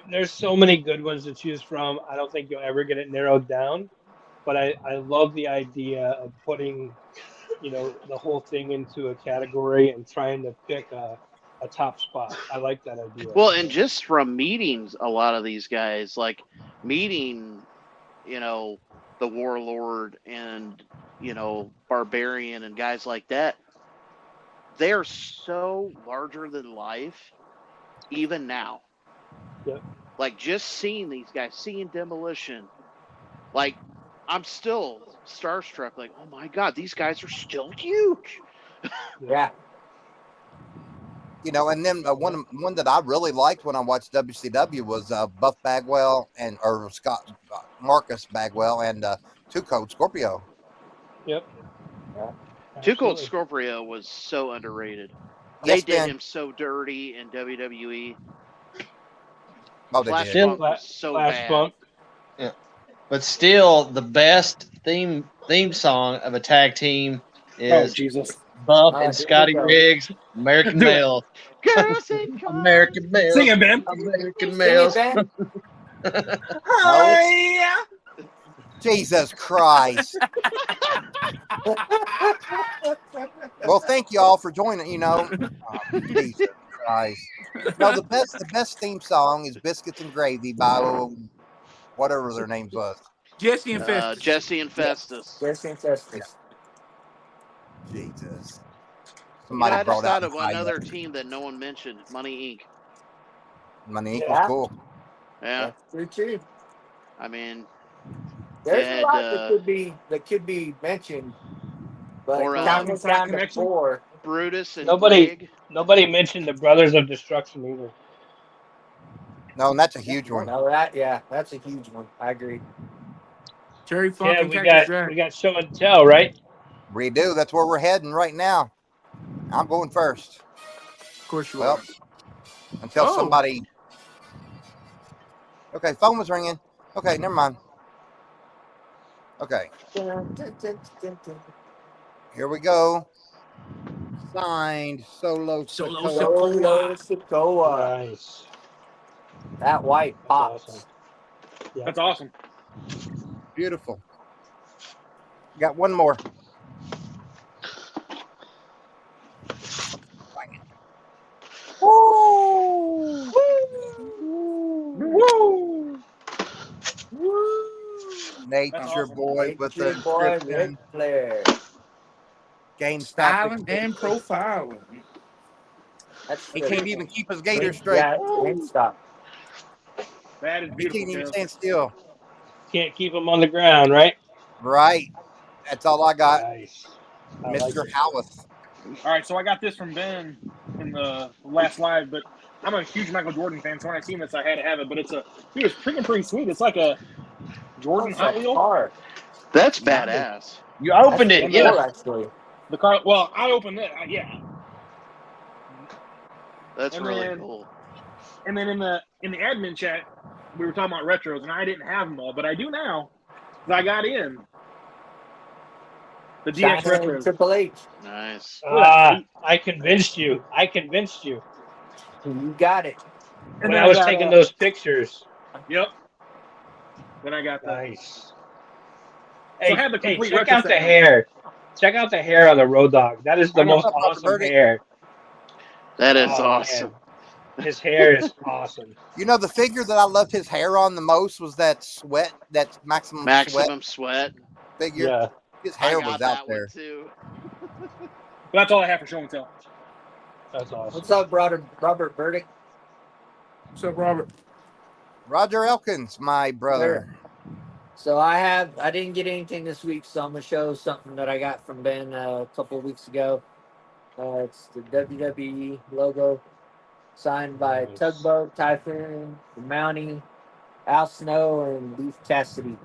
There's so many good ones to choose from. I don't think you'll ever get it narrowed down. But I love the idea of putting, the whole thing into a category and trying to pick a top spot. I like that idea. well, and just from meetings, a lot of these guys, like meeting, the Warlord and, Barbarian and guys like that, they're so larger than life, even now. Yep. Like just seeing these guys, seeing Demolition, like I'm still starstruck. Like, oh my God, these guys are still huge. Yeah. And then one that I really liked when I watched WCW was Buff Bagwell or Marcus Bagwell and Two Cold Scorpio. Yep. Two Cold Absolutely. Scorpio was so underrated. Yes, They did Ben. him so dirty in WWE. Oh, they Flash did. Punk was so Flash bad. Punk. But still, the best theme song of a tag team Oh is Jesus. Buff Oh, and here Scotty we go. Riggs, American Do it. Male. Girls and cars. American Male. Sing it, Ben. American Sing Male. it, Ben. Hi. Jesus Christ. Well, thank you all for joining. Jesus Christ. No, the best theme song is Biscuits and Gravy by whatever their names was. Jesse and Festus. Jesse and Festus. Yes, Justice. Jesus. You know, Somebody I just brought out thought of another team that no one mentioned, Money Inc. Money Inc. Yeah. was cool. Yeah, That's true too. I mean, There's Yeah, a lot and, that could be mentioned, but Or, count us down to Connection? 4. Brutus and Nobody- Greg. Nobody mentioned the Brothers of Destruction either. No, and that's a huge one. No, that's a huge one. I agree. Cherry Funk Yeah, and we Cactus got Jack. we got show and tell, right? We do. That's where we're heading right now. I'm going first. Of course you Well, are. until Oh. somebody. Okay, phone was ringing. Okay, never mind. Okay, here we go. Signed Solo Solo Sikoa. Sikoa. Nice. That white That's pops. awesome. Yeah. That's awesome. Beautiful. Got one more. Woo! Woo! Nature That's awesome. Boy with the Nature Boy Ric description. Flair. GameStop. Styling and profiling. That's He the- can't even keep his gator straight. Yeah, it's GameStop. That is He beautiful. can't even Kev. stand still. Can't keep them on the ground, right? Right. That's all I got. Nice. I like Mr. it. Howarth. All right, so I got this from Ben in the last live, but I'm a huge Michael Jordan fan, so when I seen this, I had to have it. But it's freaking pretty sweet. It's like a Jordan Hot Wheel. Car. That's badass. You opened That's it, cool, yeah. actually. The car. Well, I opened it. Yeah. That's And really then- cool. And then in the admin chat, we were talking about retros, and I didn't have them all, but I do now. 'Cause I got in the DX China and retros. Triple H. Nice. I convinced you. I convinced you You got it. And when then I was got, taking those pictures. Yep. Then I got the. Nice. I Hey, have the hey, complete check retro out the set. hair. Check out the hair on the Road Dogg. That is the I know, most Dr. awesome Birdie. hair. That is Oh, awesome. man. His hair is awesome. You know, the figure that I loved his hair on the most was that sweat, that maximum sweat Maximum sweat. figure. Yeah. His I hair got was that out there. one too. But that's all I have for show and tell. That's awesome. What's up, Robert Burdick? What's up, Robert? Roger Elkins, my brother. So I didn't get anything this week, so I'm gonna show something that I got from Ben a couple of weeks ago. It's the WWE logo, signed by Nice. Tugboat, Typhoon, the Mountie, Al Snow, and Leaf Cassidy.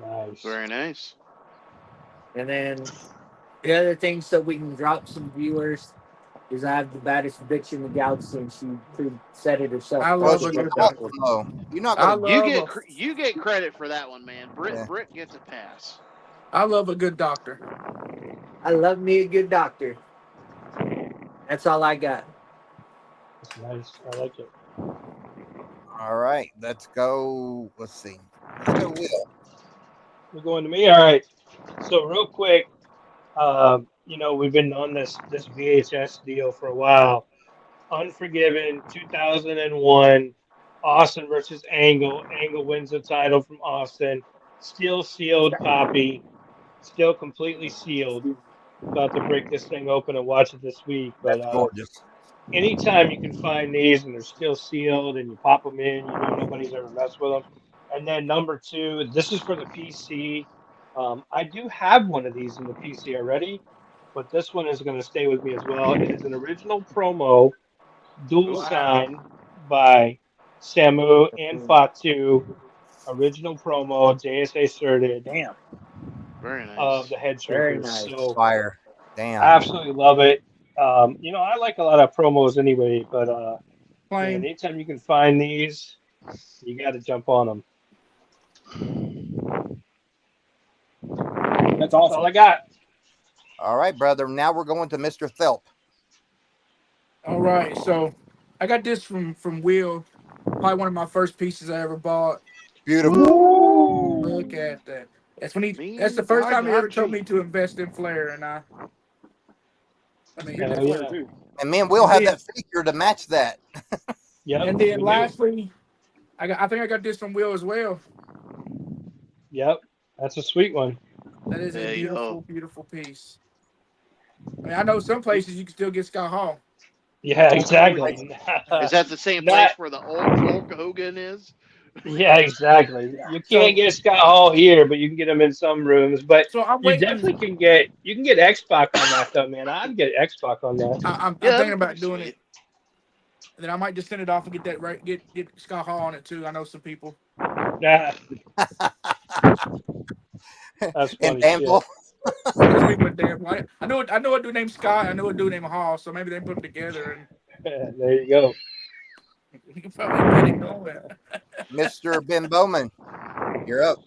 Nice. Very nice. And then the other thing, so we can drop some viewers, is I have the baddest bitch in the galaxy, and she said it herself. I Well, love she's a good awesome, doctor. though. You're not I gonna. love You get credit for that one, man. Yeah. Britt gets a pass. I love a good doctor. I love me a good doctor. That's all I got. That's nice. I like it. All right, let's go. Let's see. Let's go, Will. We're going to me. All right. So real quick, we've been on this VHS deal for a while. Unforgiven, 2001, Austin versus Angle. Angle wins the title from Austin. Still sealed copy. Still completely sealed. About to break this thing open and watch it this week. But That's gorgeous. anytime you can find these and they're still sealed and you pop them in, nobody's ever messed with them. And then number two, this is for the PC. I do have one of these in the PC already, but this one is going to stay with me as well. It is an original promo, dual sign by Samu and Fatu. Original promo, JSA certed. Damn. Very nice. Of the head Very shrinkers. nice. So Fire. Damn. absolutely love it. I like a lot of promos anyway, but man, Plain. anytime you can find these, you got to jump on them. That's That's all awesome. I got. All right, brother. Now we're going to Mr. Thelp. All right, so I got this from Will. Probably one of my first pieces I ever bought. Beautiful. Look at that. That's when Me that's the and first time he ever Archie. told me to invest in Flair, and I mean, Good Hell player, yeah. too. And me and Will had Yeah. that figure to match that. Yep. and we then do. lastly, I think I got this from Will as well. Yep. That's a sweet one. That is There a you beautiful, go. beautiful piece. I mean, I know some places you can still get Scott Hall. Yeah, exactly. Is that the same Not- place where the old Hulk Hogan is? Yeah, exactly. You can't get Scott Hall here, but you can get him in some rooms. But So I'm you waiting. definitely can get X-Pac on that though, man. I'd get X-Pac on that. I'm Yeah, thinking that'd be about pretty doing sweet. it. And then I might just send it off and get that right. Get Scott Hall on it too. I know some people. Yeah. That's In funny Danville. There's people in Danville. I know a dude named Scott. I know a dude named Hall. So maybe they put them together and shit. There you go. you can probably get it going. Mr. Ben Bowman, you're up.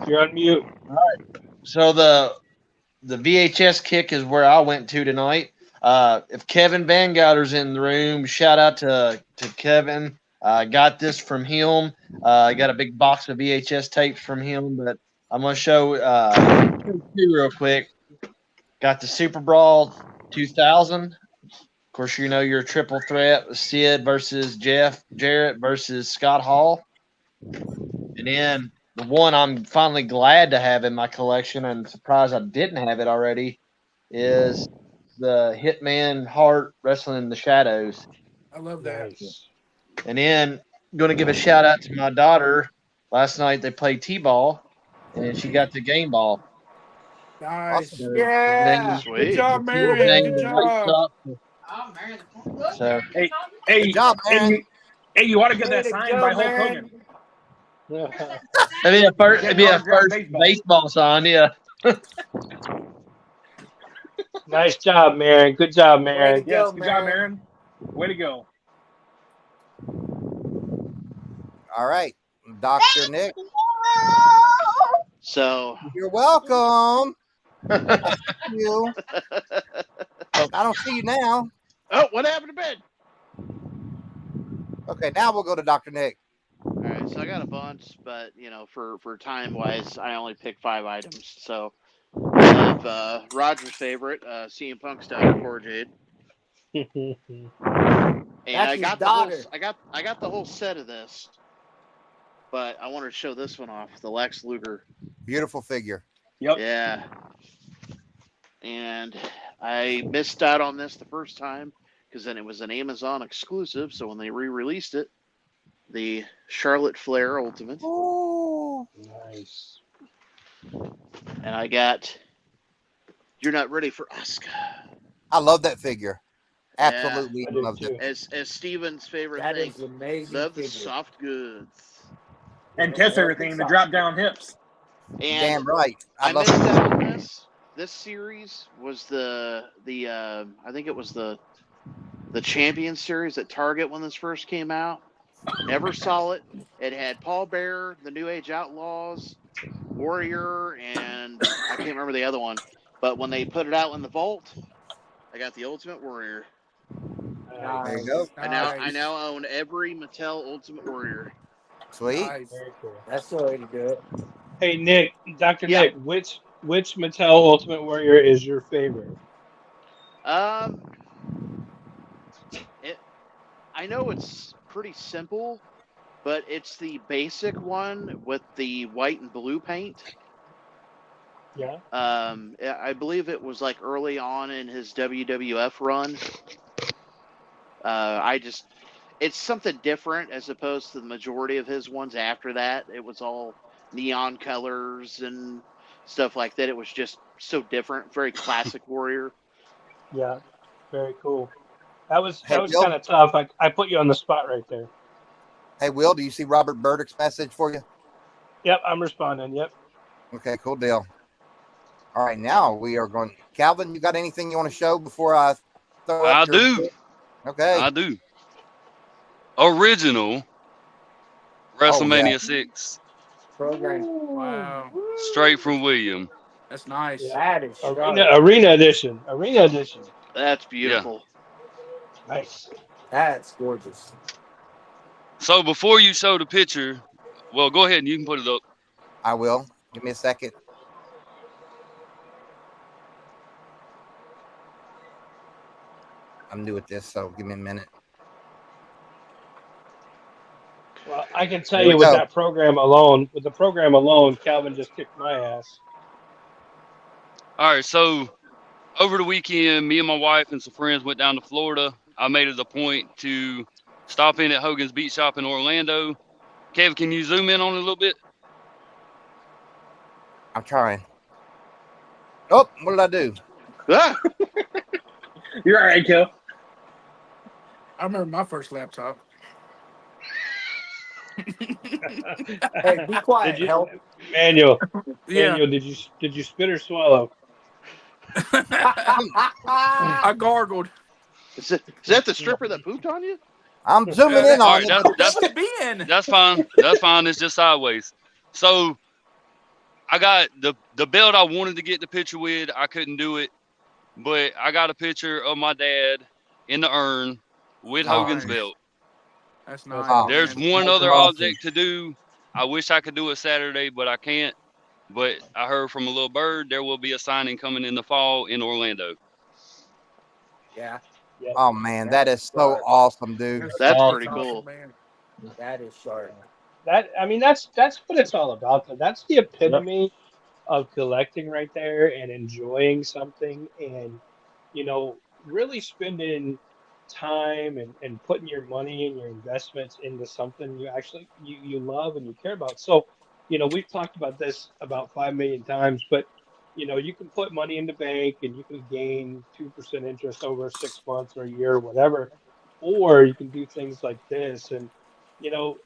You're on mute. So the VHS kick is where I went to tonight. If Kevin Bangouter's in the room, shout out to Kevin. I got this from him. I got a big box of VHS tapes from him, but I'm gonna show two real quick. Got the Super Brawl 2000. Of course, you know your triple threat with Sid versus Jeff Jarrett versus Scott Hall. And then the one I'm finally glad to have in my collection and surprised I didn't have it already is the Hitman Hart Wrestling in the Shadows. I love that. Nice. And then I'm going to give a shout out to my daughter. Last night they played T-ball and she got the game ball. Nice. Awesome. Yeah. Sweet. Good job, Marion. Good job. So Hey, Good job, man. hey, you ought to get Way that to signed go, by Hulk man. Hogan. it'd be a first baseball sign, yeah. Nice job, Marin. Good job, Marin. Yes, Go, good job, man. Aaron. Way to go. All right, Dr. Nick, So you're welcome. I see you. I don't see you now. oh, what happened to Ben? Okay, now we'll go to Dr. Nick. All right, so I got a bunch, but for time wise, I only picked 5 items. So I have Roger's favorite, CM Punk style Cora Jade, and That's I his got daughter. I got the whole set of this, but I wanted to show this one off, the Lex Luger. Beautiful figure. Yep. Yeah, and I missed out on this the first time because then it was an Amazon exclusive. So when they re-released it, the Charlotte Flair Ultimate, Ooh. Nice. and I got You're Not Ready for Asuka. I love that figure. Yeah, Absolutely I do loved too. it. As Steven's favorite That thing, is amazing. love the figure. soft goods. And Tess everything, the drop down hips. And Damn right. I I love missed it. out on this. This series was the I think it was the Champion series at Target when this first came out. Never saw it. It had Paul Bearer, the New Age Outlaws, Warrior, and I can't remember the other one. But when they put it out in the vault, I got the Ultimate Warrior. There you go. I now own every Mattel Ultimate Warrior. Sweet. Nice. Very cool. That's the way to do it. Hey Nick, Dr. Yeah. Nick, which Mattel Ultimate Warrior is your favorite? I know it's pretty simple, but it's the basic one with the white and blue paint. Yeah. I believe it was like early on in his WWF run. It's something different as opposed to the majority of his ones after that. It was all neon colors and stuff like that. It was just so different, very classic Warrior. Yeah. Very cool. That was Hey, Bill? kind of tough. I put you on the spot right there. Hey, Will, do you see Robert Burdick's message for you? Yep, I'm responding. Yep. Okay, cool deal. All right, now we are going. Calvin, you got anything you want to show before I throw I up your- do. Okay. I do. Original WrestleMania 6, Program. Wow. straight from William. That's nice. That is Arena edition. Arena edition. That's beautiful. Nice. That's gorgeous. So before you show the picture, well, go ahead and you can put it up. I will. Give me a second. I'm new at this, so give me a minute. Well, I can tell Here we you with go. that program alone, Calvin just kicked my ass. All right, so over the weekend, me and my wife and some friends went down to Florida. I made it a point to stop in at Hogan's Beat Shop in Orlando. Kev, can you zoom in on it a little bit? I'm trying. Oh, what did I do? Ah! You're all right, Kill. I remember my first laptop. Hey, be quiet, Did you, help. Manuel? Yeah, Manuel, did you spit or swallow? I gargled. Is that the stripper that pooped on you? I'm zooming in All on right, it. That was Ben. that's fine. That's fine. It's just sideways. So I got the belt I wanted to get the picture with. I couldn't do it, but I got a picture of my dad in the urn with Hogan's Nice. belt. That's That's nice. There's man. one That's other awesome. object to do. I wish I could do it Saturday, but I can't. But I heard from a little bird there will be a signing coming in the fall in Orlando. Yeah, Yep. Oh man, that is so awesome, dude. That's awesome. pretty cool. Man. that is sharp. That's what it's all about. That's the epitome of collecting right there and enjoying something and really spending time and putting your money and your investments into something you love and you care about. So, we've talked about this about 5 million times, but you can put money in the bank and you can gain 2% interest over 6 months or a year or whatever, or you can do things like this. And you know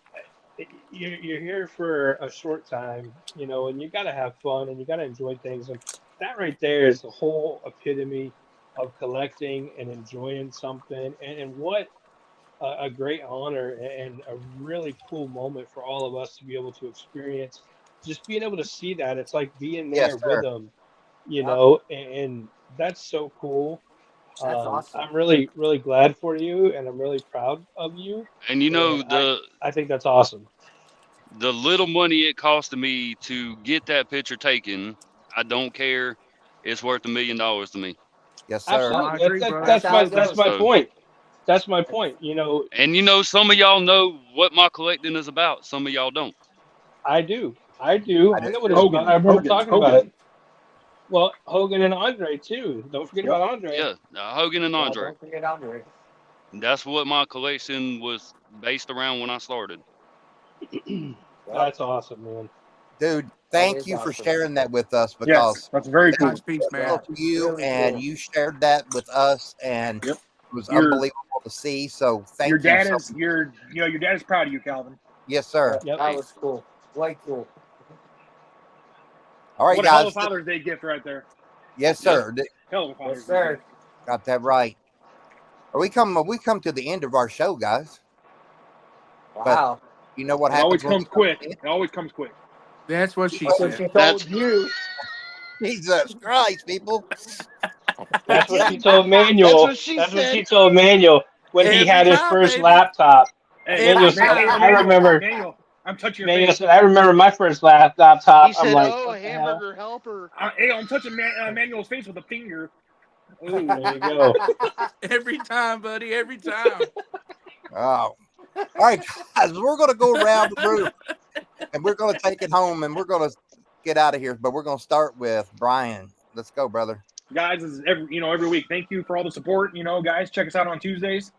you're here for a short time, and you got to have fun and you got to enjoy things. And that right there is the whole epitome of collecting and enjoying something. And what a great honor and a really cool moment for all of us to be able to experience. Just being able to see that, it's like being Yes, there sir. with them, Yep. and that's so cool. That's awesome. I'm really, really glad for you, and I'm really proud of you. And And I think that's awesome. the little money it costed me to get that picture taken, I don't care. It's worth $1 million to me. Yes, sir. I Absolutely. agree, bro. That's how it That's goes. my So, point. That's my point. and some of y'all know what my collecting is about. Some of y'all don't. I do. I I do know what it's Hogan. about. I remember Hogan. talking about it. Well, Hogan and Andre too. Don't forget Yep. about Andre. Yeah, Hogan and Yeah, Andre. don't forget Andre. That's what my collection was based around when I started. That's awesome, man. Dude, That thank is you for awesome. sharing that with us Yes, because that's very that cool. was Nice piece, man. personal to you Really and cool. you shared that with us and Yep. it was Your unbelievable to see. So thank your you dad so is your dad is proud of you, Calvin. Yes, sir. Yep. That was cool. Way cool. All right, What a hell of guys. a Father's Day gift right there. Yes, sir. Hell of a Yes, Father's Day sir. gift. Got that right. We come to the end of our show, guys. Wow. You know what It always happens when we comes come to quick. the end? It always comes quick. That's what she That's what said. she That's- told you. Jesus Christ, people. That's what she told That's Manuel. what she That's what said. she told Manuel when he Every had his time, first baby. laptop. Hey, Manuel said, I remember. Manuel, I'm touching your Manuel face. said, I remember my first laptop. He I'm said, like, "Oh, what the hell? hamburger helper." Hey, I'm touching Manuel's face with a finger. Ooh, there you go. Every time, buddy. Every time. Oh. All right, guys, we're going to go around the room and we're going to take it home and we're going to get out of here. But we're going to start with Brian. Let's go, brother. Guys, this is every week. Thank you for all the support. Guys, check us out on Tuesdays.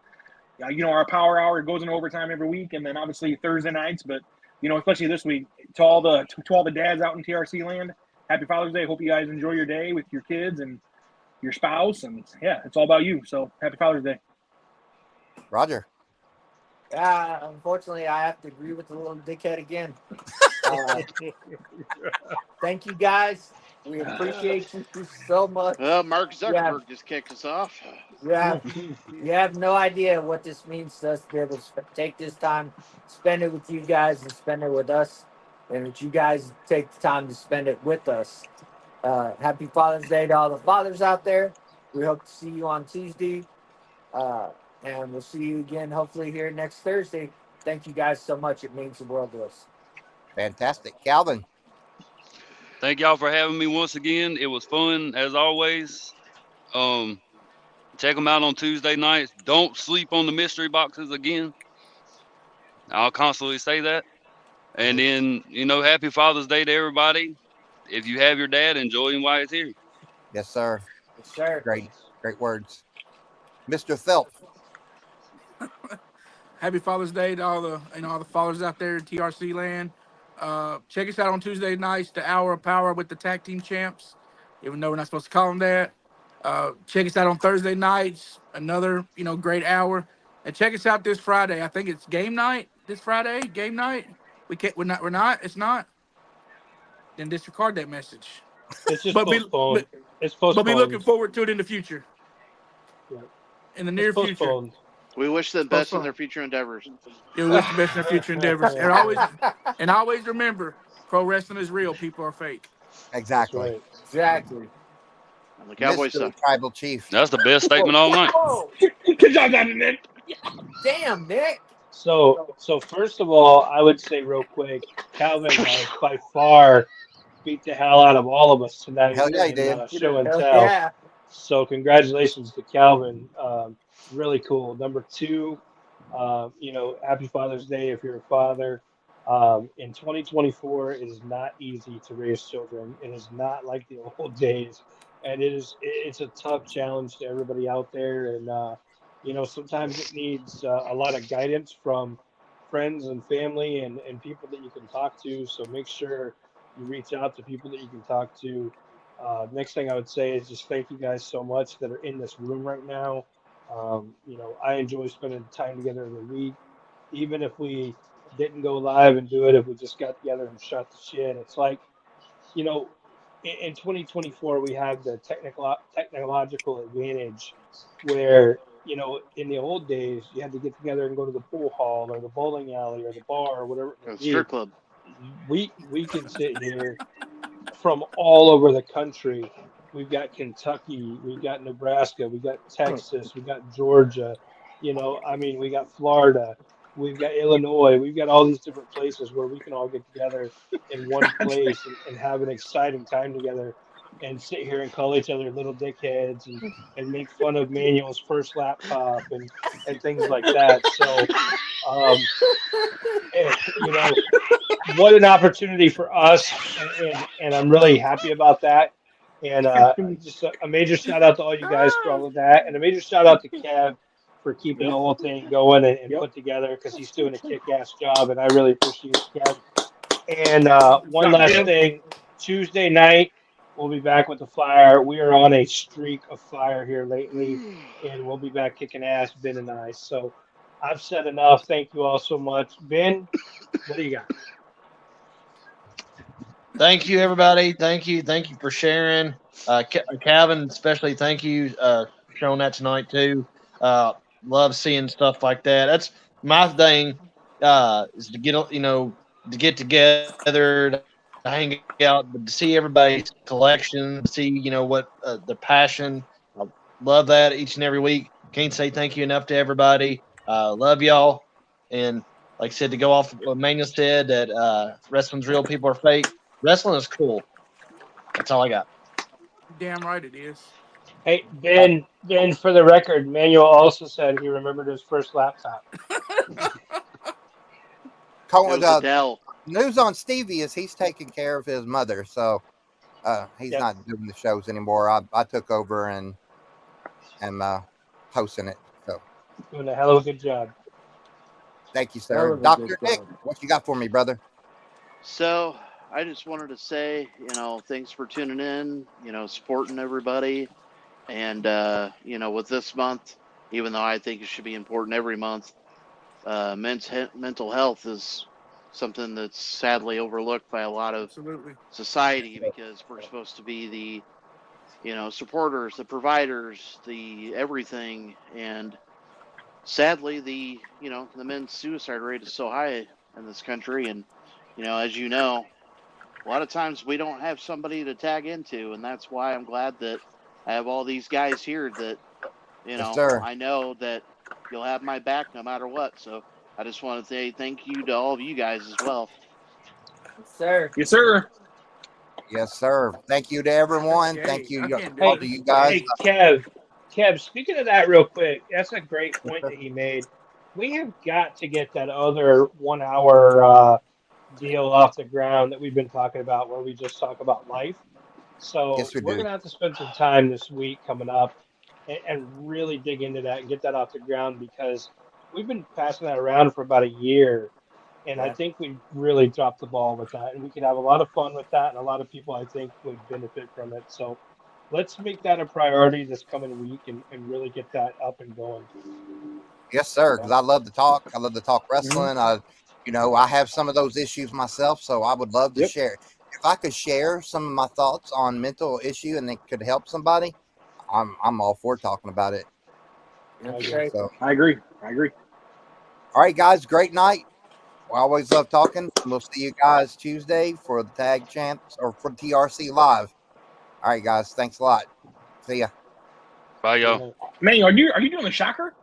Our power hour goes in overtime every week, and then obviously Thursday nights. But especially this week, to all the dads out in TRC land, happy Father's Day. Hope you guys enjoy your day with your kids and your spouse, and yeah, it's all about you. So happy Father's Day. Roger. Yeah, unfortunately, I have to agree with the little dickhead again. Thank you, guys. We appreciate you so much. Mark Zuckerberg just kicked us off. You have no idea what this means to us to be able to take this time, spend it with you guys, and spend it with us, and that you guys take the time to spend it with us. Happy Father's Day to all the fathers out there. We hope to see you on Tuesday, and we'll see you again hopefully here next Thursday. Thank you guys so much. It means the world to us. Fantastic. Calvin. Thank y'all for having me once again. It was fun as always. Check them out on Tuesday nights. Don't sleep on the mystery boxes again. I'll constantly say that. And then, happy Father's Day to everybody. If you have your dad, enjoy him while he's here. Yes, sir. Yes, sir. Great words. Mr. Phelps. Happy Father's Day to all the fathers out there in TRC land. Check us out on Tuesday nights, the Hour of Power with the Tag Team Champs, even though we're not supposed to call them that. Check us out on Thursday nights, another great hour. And check us out this Friday. I think it's game night this Friday. Game night. We can't. We're not. We're not. It's not. Then disregard that message. It's just But be postponed. It's but be postponed. looking forward to it in the future. Yeah. In the near It's future. postponed. We wish them best in postponed. their future endeavors. Yeah, we wish the best in their future endeavors. And always remember, pro wrestling is real. People are fake. That's Exactly. right. Exactly. And the Cowboys Mystery suck. Tribal Chief. That's the best statement all night. Whoa. Good job, Nick. Damn, Nick. So first of all, I would say real quick, Calvin has by far beat the hell out of all of us tonight. Hell yeah, he in, did. Show and Hell tell. yeah. So congratulations to Calvin. Really cool. Number two, happy Father's Day if you're a father. In 2024, it is not easy to raise children. It is not like the old days, and it's a tough challenge to everybody out there. And sometimes it needs a lot of guidance from friends and family and people that you can talk to. So make sure you reach out to people that you can talk to. Next thing I would say is just thank you guys so much that are in this room right now. I enjoy spending time together in the week, even if we didn't go live and do it, if we just got together and shot the shit. It's like, in 2024, we have the technological advantage where, in the old days, you had to get together and go to the pool hall or the bowling alley or the bar or whatever it may be. Strip club. We can sit here from all over the country. We've got Kentucky, we've got Nebraska, we've got Texas, we've got Georgia, we got Florida, we've got Illinois, we've got all these different places where we can all get together in one place and have an exciting time together and sit here and call each other little dickheads and make fun of Manuel's first laptop and things like that. So, what an opportunity for us, and I'm really happy about that. And just a major shout out to all you guys for all of that, and a major shout out to Kev for keeping the whole thing going and put together, because he's doing a kick-ass job, and I really appreciate Kev. And one last thing, Tuesday night we'll be back with the Fire. We are on a streak of fire here lately, and we'll be back kicking ass, Ben and I. So I've said enough. Thank you all so much. Ben, what do you got? Thank you, everybody. Thank you for sharing. Calvin, especially, thank you for showing that tonight too. Love seeing stuff like that. That's my thing. Is to get together, to hang out, but to see everybody's collection, to see what the passion. I love that each and every week. Can't say thank you enough to everybody. Love y'all, and like I said, to go off what Manuel said, that wrestling's real, people are fake. Wrestling is cool. That's all I got. Damn right it is. Hey, Ben, for the record, Manuel also said he remembered his first laptop. News on Stevie is he's taking care of his mother, so he's not doing the shows anymore. I took over and am hosting it. So doing a hell of a good job. Thank you, sir. Dr. Nick, what you got for me, brother? So I just wanted to say, thanks for tuning in, supporting everybody. And, with this month, even though I think it should be important every month, mental health is something that's sadly overlooked by a lot of society, because we're supposed to be the, supporters, the providers, the everything. And sadly, the men's suicide rate is so high in this country. And, as you know, a lot of times we don't have somebody to tag into, and that's why I'm glad that I have all these guys here that, Yes, sir. I know that you'll have my back no matter what. So I just want to say thank you to all of you guys as well. Yes, sir. Yes, sir. Yes, sir. Thank you to everyone. Okay, Thank you I can't all do to it. you guys. Hey, Kev, speaking of that real quick, that's a great point that he made. We have got to get that other 1 hour deal off the ground that we've been talking about, where we just talk about life. So Yes, we we're do. going to have to spend some time this week coming up and really dig into that and get that off the ground, because we've been passing that around for about a year. And I think we really dropped the ball with that, and we could have a lot of fun with that, and a lot of people, I think, would benefit from it. So let's make that a priority this coming week and really get that up and going. Yes, sir. Because I love to talk. I love to talk wrestling. I have some of those issues myself, so I would love to share. If I could share some of my thoughts on mental issue and it could help somebody, I'm all for talking about it. Okay. So, I agree. all right, guys, great night. I always love talking. We'll see you guys Tuesday for the Tag Champs or for TRC Live. All right, guys, thanks a lot. See ya. Bye, y'all. Man, are you doing the shocker?